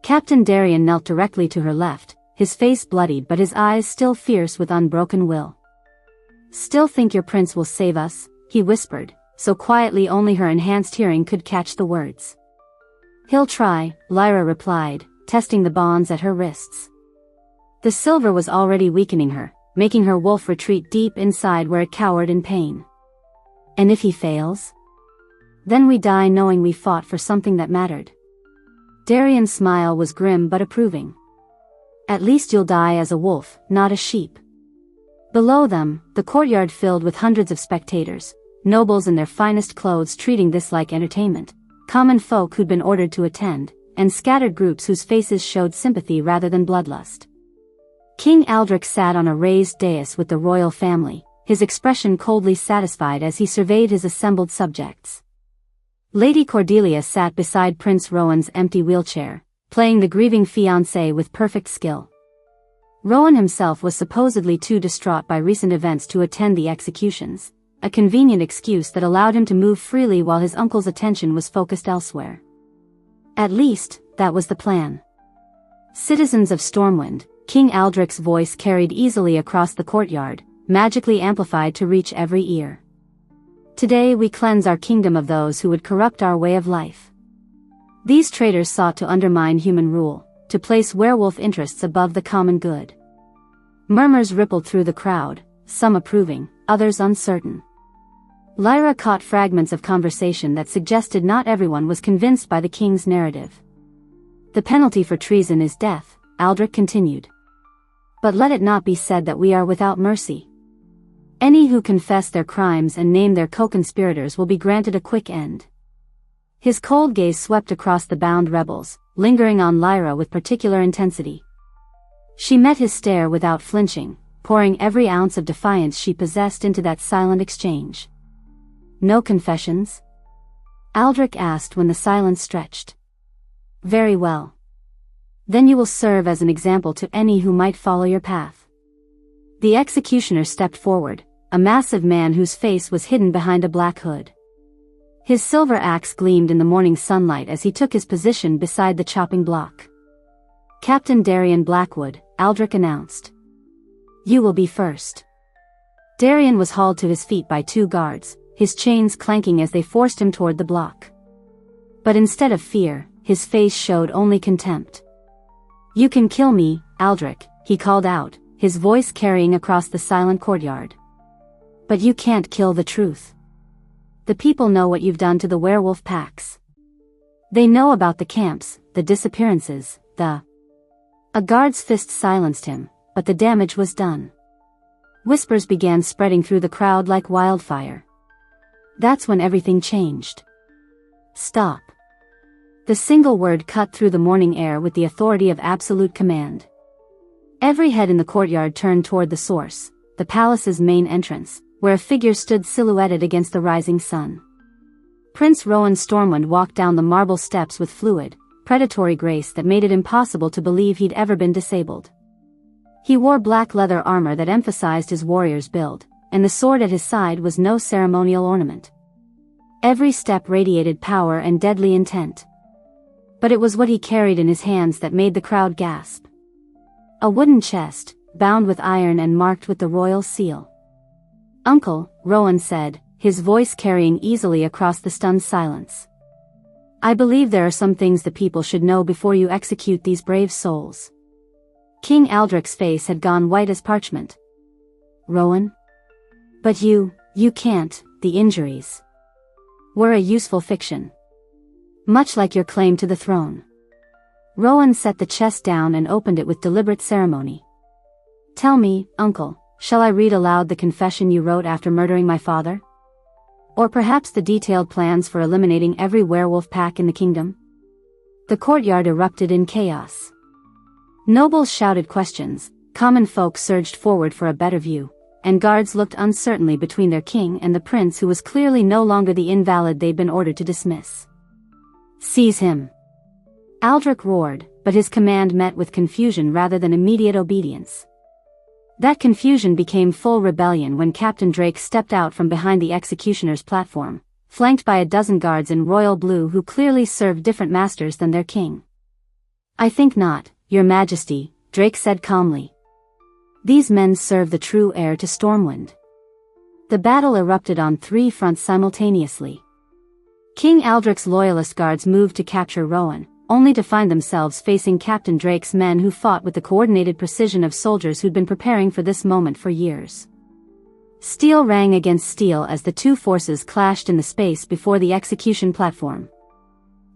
Captain Darien knelt directly to her left, his face bloodied but his eyes still fierce with unbroken will. "Still think your prince will save us?" he whispered, so quietly only her enhanced hearing could catch the words. "He'll try," Lyra replied, testing the bonds at her wrists. The silver was already weakening her, making her wolf retreat deep inside where it cowered in pain. "And if he fails? Then we die knowing we fought for something that mattered." Darien's smile was grim but approving. "At least you'll die as a wolf, not a sheep." Below them, the courtyard filled with hundreds of spectators, nobles in their finest clothes treating this like entertainment, common folk who'd been ordered to attend, and scattered groups whose faces showed sympathy rather than bloodlust. King Aldrich sat on a raised dais with the royal family, his expression coldly satisfied as he surveyed his assembled subjects. Lady Cordelia sat beside Prince Rowan's empty wheelchair, playing the grieving fiancé with perfect skill. Rowan himself was supposedly too distraught by recent events to attend the executions, a convenient excuse that allowed him to move freely while his uncle's attention was focused elsewhere. At least, that was the plan. "Citizens of Stormwind," King Aldrich's voice carried easily across the courtyard, magically amplified to reach every ear. "Today we cleanse our kingdom of those who would corrupt our way of life." These traitors sought to undermine human rule, to place werewolf interests above the common good. Murmurs rippled through the crowd, some approving, others uncertain. Lyra caught fragments of conversation that suggested not everyone was convinced by the king's narrative. "The penalty for treason is death," Aldrich continued. "But let it not be said that we are without mercy. Any who confess their crimes and name their co-conspirators will be granted a quick end." His cold gaze swept across the bound rebels, lingering on Lyra with particular intensity. She met his stare without flinching, pouring every ounce of defiance she possessed into that silent exchange. "No confessions?" Aldrich asked when the silence stretched. "Very well. Then you will serve as an example to any who might follow your path." The executioner stepped forward, a massive man whose face was hidden behind a black hood. His silver axe gleamed in the morning sunlight as he took his position beside the chopping block. "Captain Darien Blackwood," Aldrich announced. "You will be first." Darien was hauled to his feet by 2 guards, his chains clanking as they forced him toward the block. But instead of fear, his face showed only contempt. "You can kill me, Aldrich," he called out, his voice carrying across the silent courtyard. "But you can't kill the truth. The people know what you've done to the werewolf packs. They know about the camps, the disappearances, A guard's fist silenced him, but the damage was done. Whispers began spreading through the crowd like wildfire. That's when everything changed. "Stop." The single word cut through the morning air with the authority of absolute command. Every head in the courtyard turned toward the source, the palace's main entrance, where a figure stood silhouetted against the rising sun. Prince Rowan Stormwind walked down the marble steps with fluid, predatory grace that made it impossible to believe he'd ever been disabled. He wore black leather armor that emphasized his warrior's build, and the sword at his side was no ceremonial ornament. Every step radiated power and deadly intent. But it was what he carried in his hands that made the crowd gasp. A wooden chest, bound with iron and marked with the royal seal. "Uncle," Rowan said, his voice carrying easily across the stunned silence. "I believe there are some things the people should know before you execute these brave souls." King Aldrich's face had gone white as parchment. "Rowan? But you can't, the injuries were a useful fiction. Much like your claim to the throne." Rowan set the chest down and opened it with deliberate ceremony. "Tell me, Uncle, shall I read aloud the confession you wrote after murdering my father? Or perhaps the detailed plans for eliminating every werewolf pack in the kingdom?" The courtyard erupted in chaos. Nobles shouted questions, common folk surged forward for a better view, and guards looked uncertainly between their king and the prince who was clearly no longer the invalid they'd been ordered to dismiss. "Seize him!" Aldrich roared, but his command met with confusion rather than immediate obedience. That confusion became full rebellion when Captain Drake stepped out from behind the executioner's platform, flanked by a dozen guards in royal blue who clearly served different masters than their king. "I think not, Your Majesty," Drake said calmly. "These men serve the true heir to Stormwind." The battle erupted on three fronts simultaneously. King Aldrich's loyalist guards moved to capture Rowan, only to find themselves facing Captain Drake's men who fought with the coordinated precision of soldiers who'd been preparing for this moment for years. Steel rang against steel as the two forces clashed in the space before the execution platform.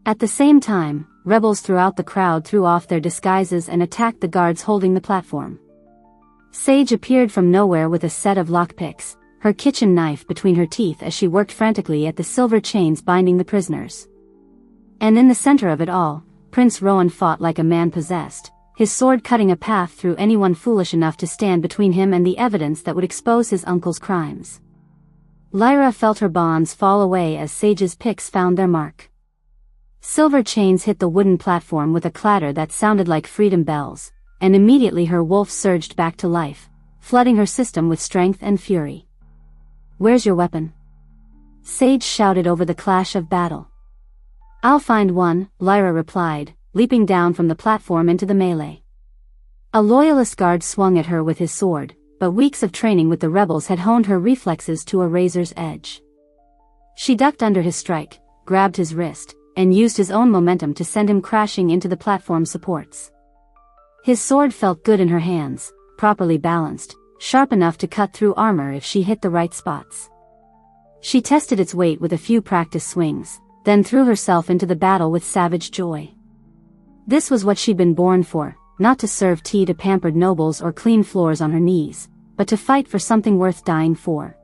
At the same time, rebels throughout the crowd threw off their disguises and attacked the guards holding the platform. Sage appeared from nowhere with a set of lockpicks, her kitchen knife between her teeth as she worked frantically at the silver chains binding the prisoners. And in the center of it all, Prince Rowan fought like a man possessed, his sword cutting a path through anyone foolish enough to stand between him and the evidence that would expose his uncle's crimes. Lyra felt her bonds fall away as Sage's picks found their mark. Silver chains hit the wooden platform with a clatter that sounded like freedom bells, and immediately her wolf surged back to life, flooding her system with strength and fury. "Where's your weapon?" Sage shouted over the clash of battle. "I'll find one," Lyra replied, leaping down from the platform into the melee. A loyalist guard swung at her with his sword, but weeks of training with the rebels had honed her reflexes to a razor's edge. She ducked under his strike, grabbed his wrist, and used his own momentum to send him crashing into the platform's supports. His sword felt good in her hands, properly balanced, sharp enough to cut through armor if she hit the right spots. She tested its weight with a few practice swings, then threw herself into the battle with savage joy. This was what she'd been born for, not to serve tea to pampered nobles or clean floors on her knees, but to fight for something worth dying for.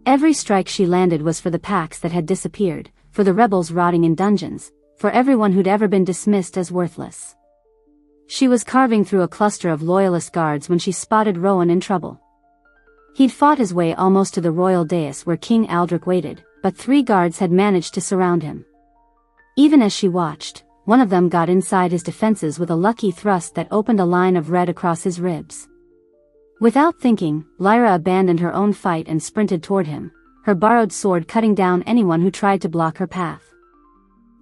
Every strike she landed was for the packs that had disappeared, for the rebels rotting in dungeons, for everyone who'd ever been dismissed as worthless. She was carving through a cluster of loyalist guards when she spotted Rowan in trouble. He'd fought his way almost to the royal dais where King Aldrich waited, but 3 guards had managed to surround him. Even as she watched, one of them got inside his defenses with a lucky thrust that opened a line of red across his ribs. Without thinking, Lyra abandoned her own fight and sprinted toward him, her borrowed sword cutting down anyone who tried to block her path.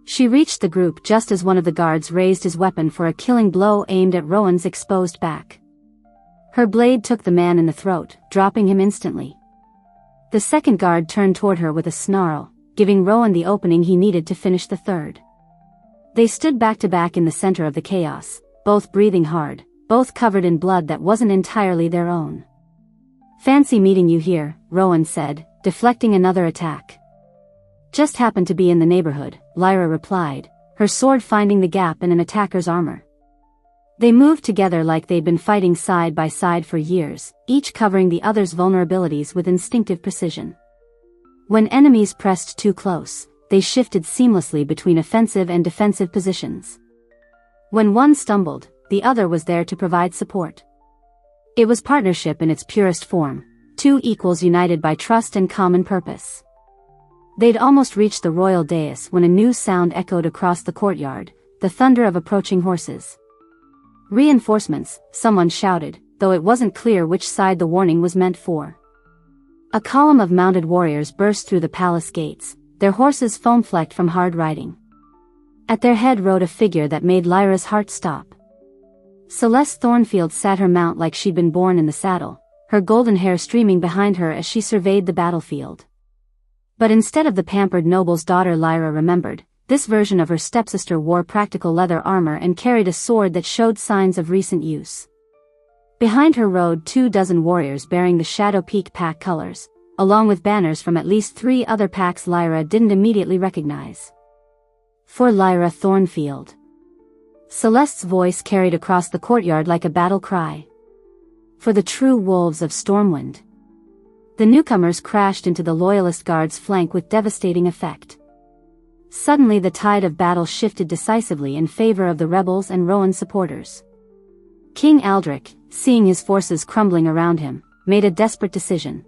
She reached the group just as one of the guards raised his weapon for a killing blow aimed at Rowan's exposed back. Her blade took the man in the throat, dropping him instantly. The second guard turned toward her with a snarl, giving Rowan the opening he needed to finish the third. They stood back to back in the center of the chaos, both breathing hard, both covered in blood that wasn't entirely their own. "Fancy meeting you here," Rowan said, deflecting another attack. "Just happened to be in the neighborhood," Lyra replied, her sword finding the gap in an attacker's armor. They moved together like they'd been fighting side by side for years, each covering the other's vulnerabilities with instinctive precision. When enemies pressed too close, they shifted seamlessly between offensive and defensive positions. When one stumbled, the other was there to provide support. It was partnership in its purest form, 2 equals united by trust and common purpose. They'd almost reached the royal dais when a new sound echoed across the courtyard, the thunder of approaching horses. "Reinforcements," someone shouted, though it wasn't clear which side the warning was meant for. A column of mounted warriors burst through the palace gates, their horses foam-flecked from hard riding. At their head rode a figure that made Lyra's heart stop. Celeste Thornfield sat her mount like she'd been born in the saddle, her golden hair streaming behind her as she surveyed the battlefield. But instead of the pampered noble's daughter Lyra remembered, this version of her stepsister wore practical leather armor and carried a sword that showed signs of recent use. Behind her rode 24 warriors bearing the Shadow Peak pack colors, along with banners from at least 3 other packs Lyra didn't immediately recognize. "For Lyra Thornfield." Celeste's voice carried across the courtyard like a battle cry. "For the true wolves of Stormwind." The newcomers crashed into the Loyalist Guard's flank with devastating effect. Suddenly the tide of battle shifted decisively in favor of the rebels and Rowan supporters. King Aldrich, seeing his forces crumbling around him, made a desperate decision.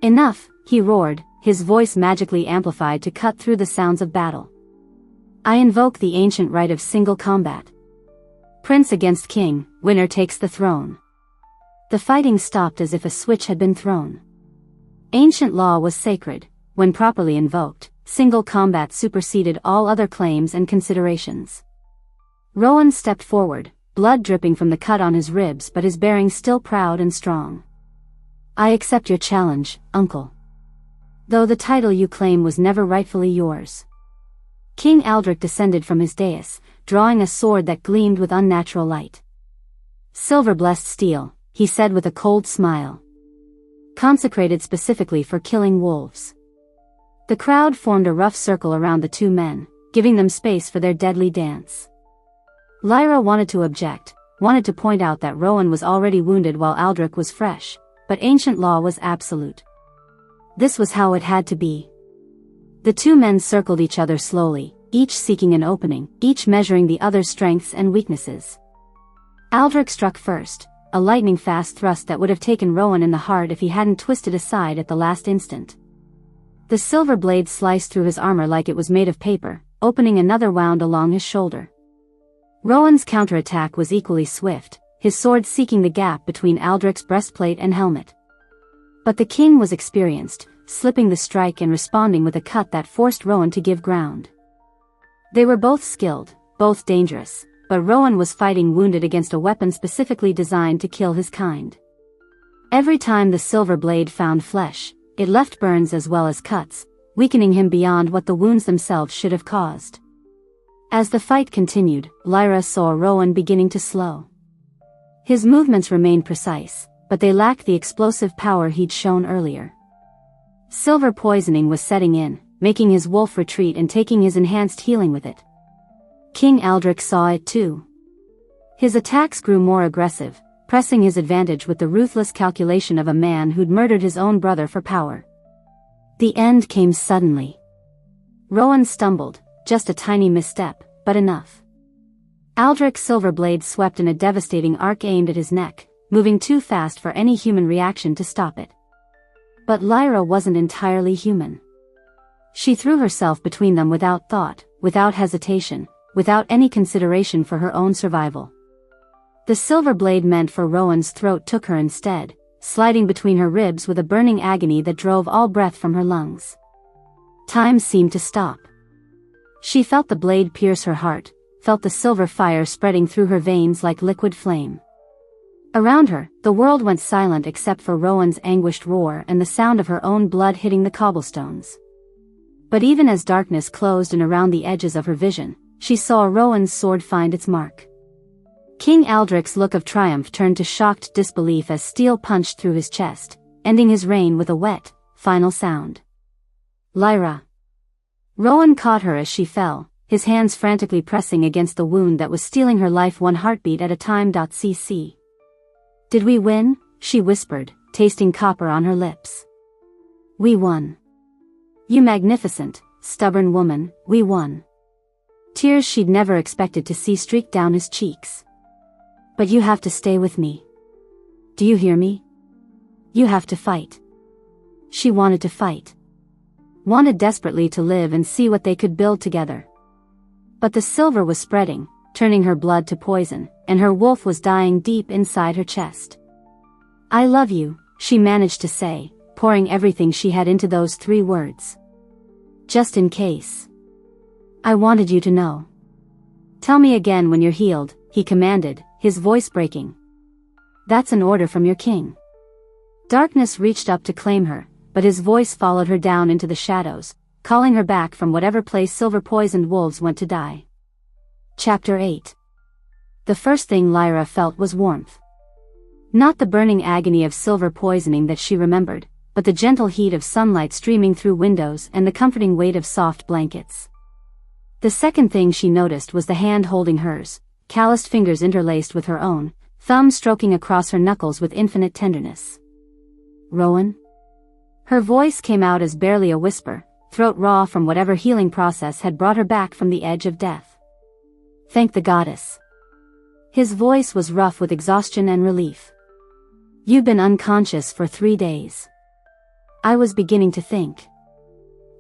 "Enough," he roared, his voice magically amplified to cut through the sounds of battle. "I invoke the ancient right of single combat. Prince against king, winner takes the throne." The fighting stopped as if a switch had been thrown. Ancient law was sacred. When properly invoked, single combat superseded all other claims and considerations. Rowan stepped forward, blood dripping from the cut on his ribs but his bearing still proud and strong. "I accept your challenge, uncle. Though the title you claim was never rightfully yours." King Aldrich descended from his dais, drawing a sword that gleamed with unnatural light. "Silver-blessed steel," he said with a cold smile. "Consecrated specifically for killing wolves." The crowd formed a rough circle around the two men, giving them space for their deadly dance. Lyra wanted to object, wanted to point out that Rowan was already wounded while Aldrich was fresh, but ancient law was absolute. This was how it had to be. The two men circled each other slowly, each seeking an opening, each measuring the other's strengths and weaknesses. Aldrich struck first, a lightning-fast thrust that would have taken Rowan in the heart if he hadn't twisted aside at the last instant. The silver blade sliced through his armor like it was made of paper, opening another wound along his shoulder. Rowan's counterattack was equally swift, his sword seeking the gap between Aldrich's breastplate and helmet. But the king was experienced, slipping the strike and responding with a cut that forced Rowan to give ground. They were both skilled, both dangerous, but Rowan was fighting wounded against a weapon specifically designed to kill his kind. Every time the silver blade found flesh, it left burns as well as cuts, weakening him beyond what the wounds themselves should have caused. As the fight continued, Lyra saw Rowan beginning to slow. His movements remained precise, but they lacked the explosive power he'd shown earlier. Silver poisoning was setting in, making his wolf retreat and taking his enhanced healing with it. King Aldrich saw it too. His attacks grew more aggressive, pressing his advantage with the ruthless calculation of a man who'd murdered his own brother for power. The end came suddenly. Rowan stumbled, just a tiny misstep, but enough. Aldrich's silver blade swept in a devastating arc aimed at his neck, moving too fast for any human reaction to stop it. But Lyra wasn't entirely human. She threw herself between them without thought, without hesitation, without any consideration for her own survival. The silver blade meant for Rowan's throat took her instead, sliding between her ribs with a burning agony that drove all breath from her lungs. Time seemed to stop. She felt the blade pierce her heart, felt the silver fire spreading through her veins like liquid flame. Around her, the world went silent except for Rowan's anguished roar and the sound of her own blood hitting the cobblestones. But even as darkness closed in around the edges of her vision, she saw Rowan's sword find its mark. King Aldrich's look of triumph turned to shocked disbelief as steel punched through his chest, ending his reign with a wet, final sound. "Lyra." Rowan caught her as she fell, his hands frantically pressing against the wound that was stealing her life one heartbeat at a time. "CC. Did we win?" she whispered, tasting copper on her lips. "We won. You magnificent, stubborn woman, we won." Tears she'd never expected to see streaked down his cheeks. "But you have to stay with me. Do you hear me? You have to fight." She wanted to fight. Wanted desperately to live and see what they could build together. But the silver was spreading, turning her blood to poison, and her wolf was dying deep inside her chest. "I love you," she managed to say, pouring everything she had into those 3 words. "Just in case. I wanted you to know." "Tell me again when you're healed," he commanded, his voice breaking. "That's an order from your king." Darkness reached up to claim her, but his voice followed her down into the shadows, calling her back from whatever place silver-poisoned wolves went to die. Chapter 8. The first thing Lyra felt was warmth. Not the burning agony of silver poisoning that she remembered, but the gentle heat of sunlight streaming through windows and the comforting weight of soft blankets. The second thing she noticed was the hand holding hers, calloused fingers interlaced with her own, thumb stroking across her knuckles with infinite tenderness. "Rowan?" Her voice came out as barely a whisper, throat raw from whatever healing process had brought her back from the edge of death. "Thank the goddess." His voice was rough with exhaustion and relief. "You've been unconscious for 3 days. I was beginning to think."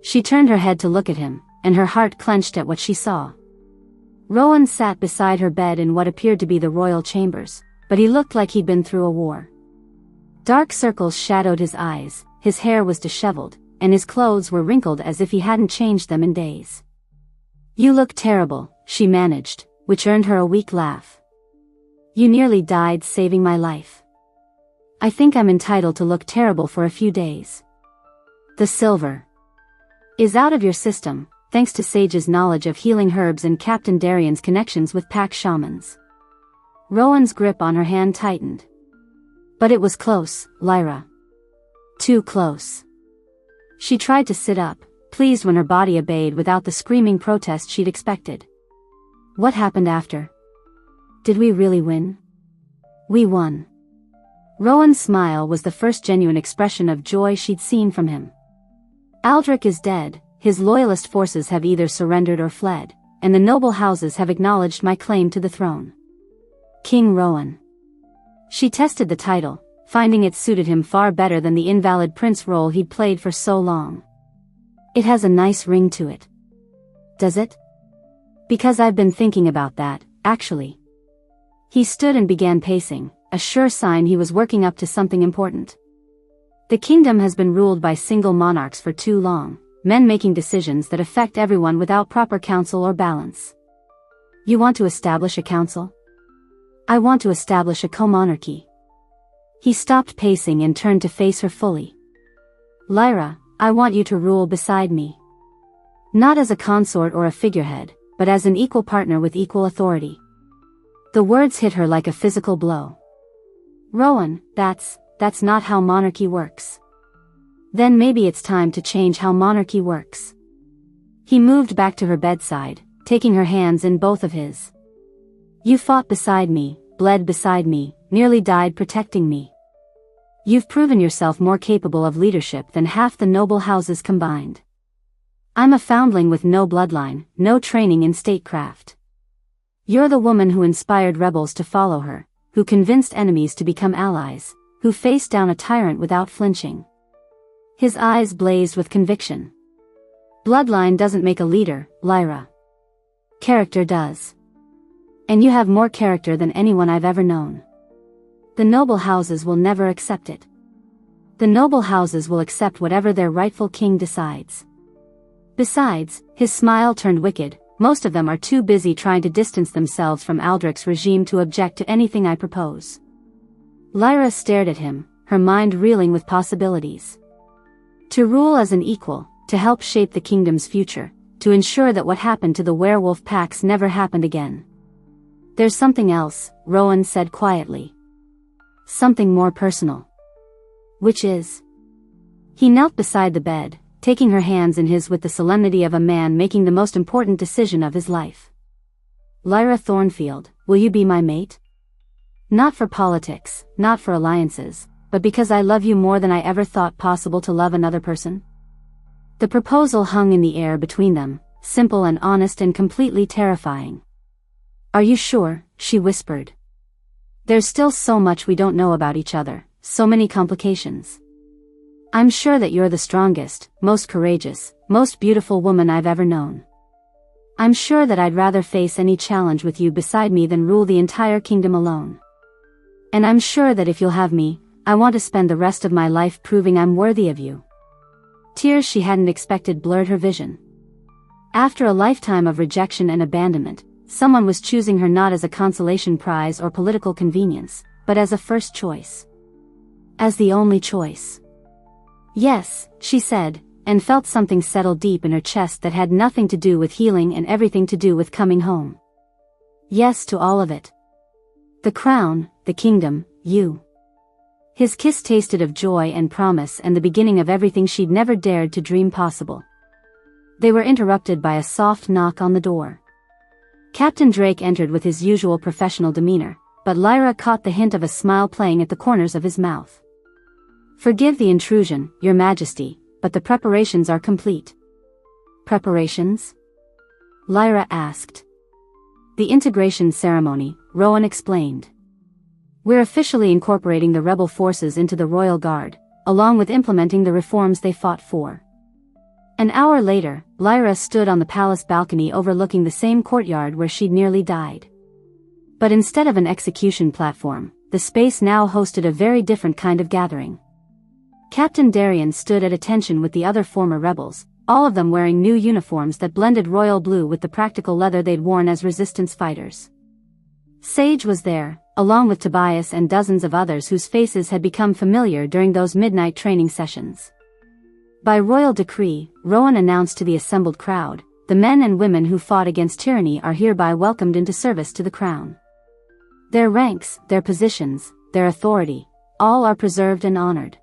She turned her head to look at him, and her heart clenched at what she saw. Rowan sat beside her bed in what appeared to be the royal chambers, but he looked like he'd been through a war. Dark circles shadowed his eyes, his hair was disheveled, and his clothes were wrinkled as if he hadn't changed them in days. "You look terrible," she managed, which earned her a weak laugh. "You nearly died saving my life. I think I'm entitled to look terrible for a few days." "The silver is out of your system, thanks to Sage's knowledge of healing herbs and Captain Darian's connections with pack shamans." Rowan's grip on her hand tightened. "But it was close, Lyra. Too close." She tried to sit up, pleased when her body obeyed without the screaming protest she'd expected. "What happened after? Did we really win?" "We won." Rowan's smile was the first genuine expression of joy she'd seen from him. "Aldrich is dead, his loyalist forces have either surrendered or fled, and the noble houses have acknowledged my claim to the throne. King Rowan." She tested the title, finding it suited him far better than the invalid prince role he'd played for so long. "It has a nice ring to it." "Does it?" "Because I've been thinking about that, actually." He stood and began pacing, a sure sign he was working up to something important. "The kingdom has been ruled by single monarchs for too long, men making decisions that affect everyone without proper counsel or balance. You want to establish a council?" "I want to establish a co-monarchy." He stopped pacing and turned to face her fully. "Lyra, I want you to rule beside me. Not as a consort or a figurehead, but as an equal partner with equal authority." The words hit her like a physical blow. "Rowan, that's not how monarchy works." "Then maybe it's time to change how monarchy works." He moved back to her bedside, taking her hands in both of his. "You fought beside me, bled beside me, nearly died protecting me. You've proven yourself more capable of leadership than half the noble houses combined. I'm a foundling with no bloodline, no training in statecraft. You're the woman who inspired rebels to follow her, who convinced enemies to become allies, who faced down a tyrant without flinching." His eyes blazed with conviction. "Bloodline doesn't make a leader, Lyra. Character does. And you have more character than anyone I've ever known. The noble houses will never accept it. The noble houses will accept whatever their rightful king decides. Besides," his smile turned wicked, "most of them are too busy trying to distance themselves from Aldrich's regime to object to anything I propose." Lyra stared at him, her mind reeling with possibilities. To rule as an equal, to help shape the kingdom's future, to ensure that what happened to the werewolf packs never happened again. "There's something else," Rowan said quietly. "Something more personal." "Which is?" He knelt beside the bed, taking her hands in his with the solemnity of a man making the most important decision of his life. "Lyra Thornfield, will you be my mate? Not for politics, not for alliances, but because I love you more than I ever thought possible to love another person?" The proposal hung in the air between them, simple and honest and completely terrifying. "Are you sure?" she whispered. "There's still so much we don't know about each other, so many complications. I'm sure that you're the strongest, most courageous, most beautiful woman I've ever known." I'm sure that I'd rather face any challenge with you beside me than rule the entire kingdom alone. And I'm sure that if you'll have me, I want to spend the rest of my life proving I'm worthy of you." Tears she hadn't expected blurred her vision. After a lifetime of rejection and abandonment, someone was choosing her not as a consolation prize or political convenience, but as a first choice. As the only choice. "Yes," she said, and felt something settle deep in her chest that had nothing to do with healing and everything to do with coming home. "Yes to all of it. The crown, the kingdom, you." His kiss tasted of joy and promise and the beginning of everything she'd never dared to dream possible. They were interrupted by a soft knock on the door. Captain Drake entered with his usual professional demeanor, but Lyra caught the hint of a smile playing at the corners of his mouth. "Forgive the intrusion, Your Majesty, but the preparations are complete." "Preparations?" Lyra asked. "The integration ceremony," Rowan explained. "We're officially incorporating the rebel forces into the Royal Guard, along with implementing the reforms they fought for." An hour later, Lyra stood on the palace balcony overlooking the same courtyard where she'd nearly died. But instead of an execution platform, the space now hosted a very different kind of gathering. Captain Darien stood at attention with the other former rebels, all of them wearing new uniforms that blended royal blue with the practical leather they'd worn as resistance fighters. Sage was there, along with Tobias and dozens of others whose faces had become familiar during those midnight training sessions. By royal decree, Rowan announced to the assembled crowd, "The men and women who fought against tyranny are hereby welcomed into service to the crown. Their ranks, their positions, their authority, all are preserved and honored."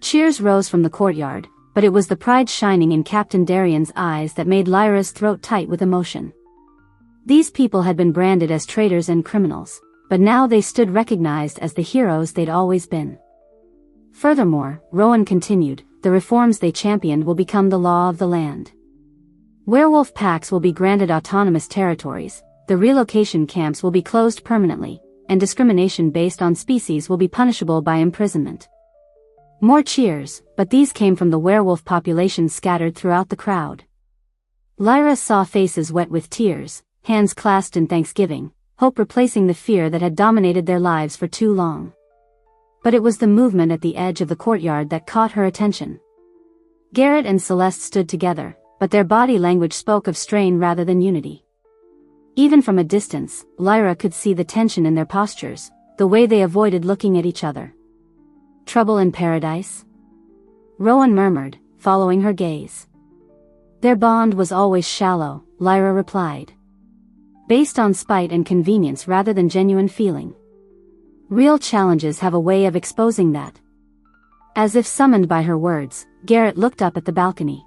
Cheers rose from the courtyard, but it was the pride shining in Captain Darien's eyes that made Lyra's throat tight with emotion. These people had been branded as traitors and criminals, but now they stood recognized as the heroes they'd always been. Furthermore, Rowan continued, "The reforms they championed will become the law of the land. Werewolf packs will be granted autonomous territories, the relocation camps will be closed permanently, and discrimination based on species will be punishable by imprisonment." More cheers, but these came from the werewolf population scattered throughout the crowd. Lyra saw faces wet with tears, hands clasped in thanksgiving, hope replacing the fear that had dominated their lives for too long. But it was the movement at the edge of the courtyard that caught her attention. Garrett and Celeste stood together, but their body language spoke of strain rather than unity. Even from a distance, Lyra could see the tension in their postures, the way they avoided looking at each other. "Trouble in paradise?" Rowan murmured, following her gaze. "Their bond was always shallow," Lyra replied. "Based on spite and convenience rather than genuine feeling. Real challenges have a way of exposing that." As if summoned by her words, Garrett looked up at the balcony.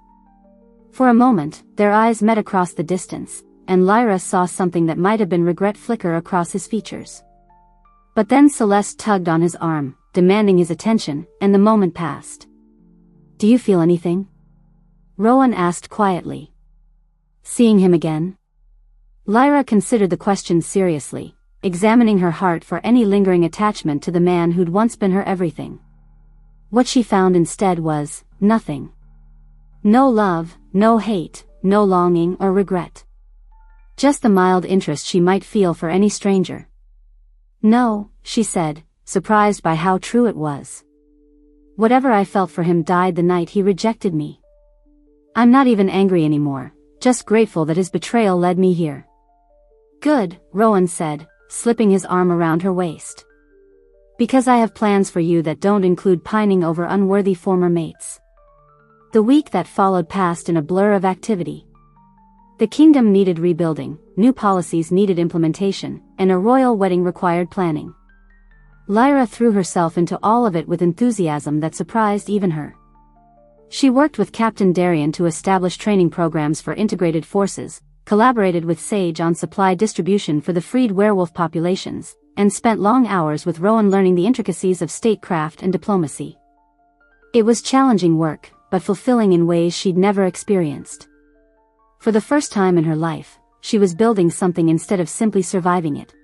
For a moment, their eyes met across the distance, and Lyra saw something that might have been regret flicker across his features. But then Celeste tugged on his arm, demanding his attention, and the moment passed. "Do you feel anything?" Rowan asked quietly. "Seeing him again?" Lyra considered the question seriously, examining her heart for any lingering attachment to the man who'd once been her everything. What she found instead was nothing. No love, no hate, no longing or regret. Just the mild interest she might feel for any stranger. "No," she said, surprised by how true it was. "Whatever I felt for him died the night he rejected me. I'm not even angry anymore, just grateful that his betrayal led me here." "Good," Rowan said, slipping his arm around her waist. "Because I have plans for you that don't include pining over unworthy former mates." The week that followed passed in a blur of activity. The kingdom needed rebuilding, new policies needed implementation, and a royal wedding required planning. Lyra threw herself into all of it with enthusiasm that surprised even her. She worked with Captain Darien to establish training programs for integrated forces, collaborated with Sage on supply distribution for the freed werewolf populations, and spent long hours with Rowan learning the intricacies of statecraft and diplomacy. It was challenging work, but fulfilling in ways she'd never experienced. For the first time in her life, she was building something instead of simply surviving it.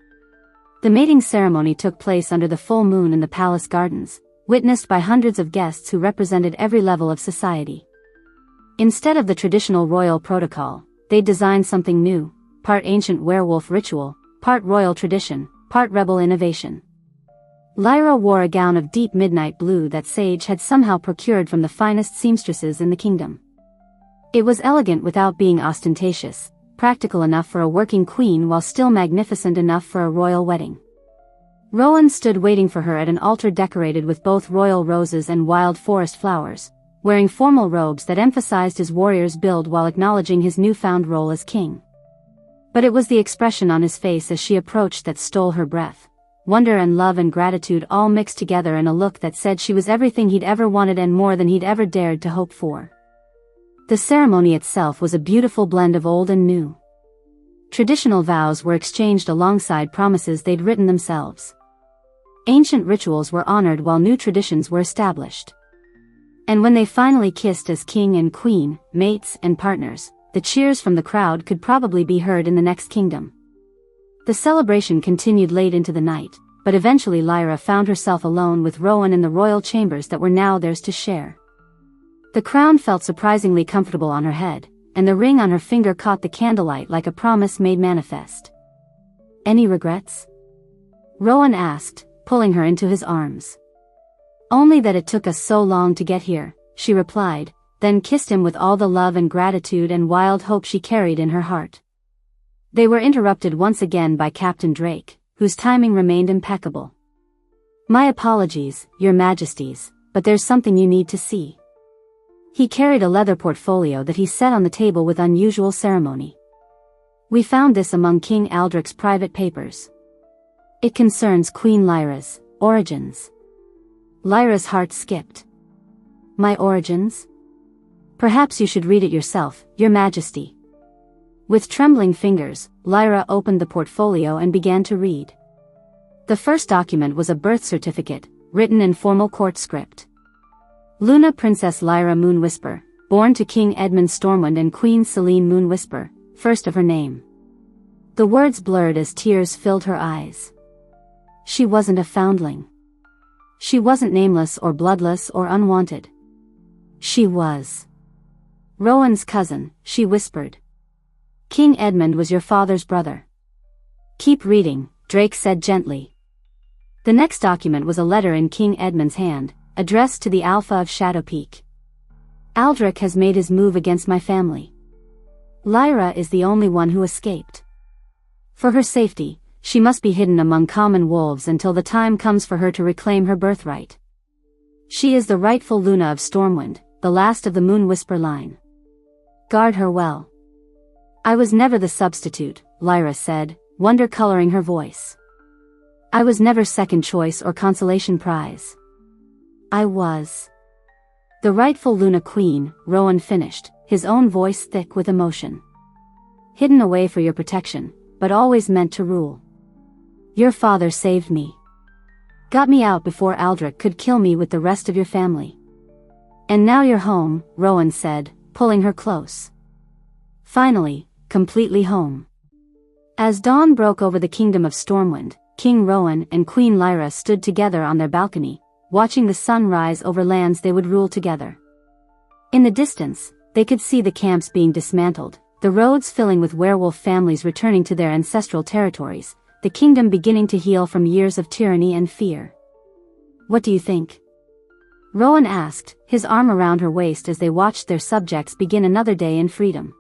The mating ceremony took place under the full moon in the palace gardens, witnessed by hundreds of guests who represented every level of society. Instead of the traditional royal protocol, they'd designed something new, part ancient werewolf ritual, part royal tradition, part rebel innovation. Lyra wore a gown of deep midnight blue that Sage had somehow procured from the finest seamstresses in the kingdom. It was elegant without being ostentatious, practical enough for a working queen while still magnificent enough for a royal wedding. Rowan stood waiting for her at an altar decorated with both royal roses and wild forest flowers, wearing formal robes that emphasized his warrior's build while acknowledging his newfound role as king. But it was the expression on his face as she approached that stole her breath. Wonder and love and gratitude all mixed together in a look that said she was everything he'd ever wanted and more than he'd ever dared to hope for. The ceremony itself was a beautiful blend of old and new. Traditional vows were exchanged alongside promises they'd written themselves. Ancient rituals were honored while new traditions were established. And when they finally kissed as king and queen, mates and partners, the cheers from the crowd could probably be heard in the next kingdom. The celebration continued late into the night, but eventually Lyra found herself alone with Rowan in the royal chambers that were now theirs to share. The crown felt surprisingly comfortable on her head, and the ring on her finger caught the candlelight like a promise made manifest. "Any regrets?" Rowan asked, pulling her into his arms. "Only that it took us so long to get here," she replied, then kissed him with all the love and gratitude and wild hope she carried in her heart. They were interrupted once again by Captain Drake, whose timing remained impeccable. "My apologies, Your Majesties, but there's something you need to see." He carried a leather portfolio that he set on the table with unusual ceremony. "We found this among King Aldric's private papers. It concerns Queen Lyra's origins." Lyra's heart skipped. "My origins? Perhaps you should read it yourself, Your Majesty." With trembling fingers, Lyra opened the portfolio and began to read. The first document was a birth certificate, written in formal court script. Luna Princess Lyra Moonwhisper, born to King Edmund Stormwind and Queen Selene Moonwhisper, first of her name. The words blurred as tears filled her eyes. She wasn't a foundling. She wasn't nameless or bloodless or unwanted. She was Rowan's cousin, she whispered. "King Edmund was your father's brother." "Keep reading," Drake said gently. The next document was a letter in King Edmund's hand, addressed to the Alpha of Shadow Peak. "Aldric has made his move against my family. Lyra is the only one who escaped. For her safety, she must be hidden among common wolves until the time comes for her to reclaim her birthright. She is the rightful Luna of Stormwind, the last of the Moonwhisper line. Guard her well." "I was never the substitute," Lyra said, wonder coloring her voice. "I was never second choice or consolation prize. I was the rightful Luna Queen," Rowan finished, his own voice thick with emotion. "Hidden away for your protection, but always meant to rule. Your father saved me. Got me out before Aldric could kill me with the rest of your family. And now you're home," Rowan said, pulling her close. "Finally, completely home." As dawn broke over the kingdom of Stormwind, King Rowan and Queen Lyra stood together on their balcony, watching the sun rise over lands they would rule together. In the distance, they could see the camps being dismantled, the roads filling with werewolf families returning to their ancestral territories, the kingdom beginning to heal from years of tyranny and fear. "What do you think?" Rowan asked, his arm around her waist as they watched their subjects begin another day in freedom.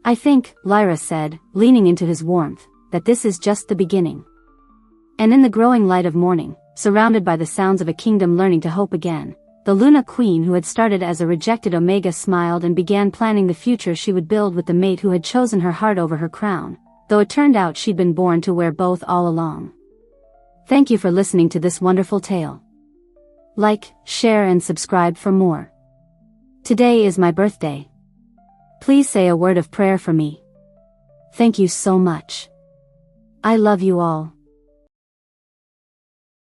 "I think," Lyra said, leaning into his warmth, "that this is just the beginning." And in the growing light of morning, surrounded by the sounds of a kingdom learning to hope again, the Luna Queen who had started as a rejected Omega smiled and began planning the future she would build with the mate who had chosen her heart over her crown, though it turned out she'd been born to wear both all along. Thank you for listening to this wonderful tale. Like, share and subscribe for more. Today is my birthday. Please say a word of prayer for me. Thank you so much. I love you all.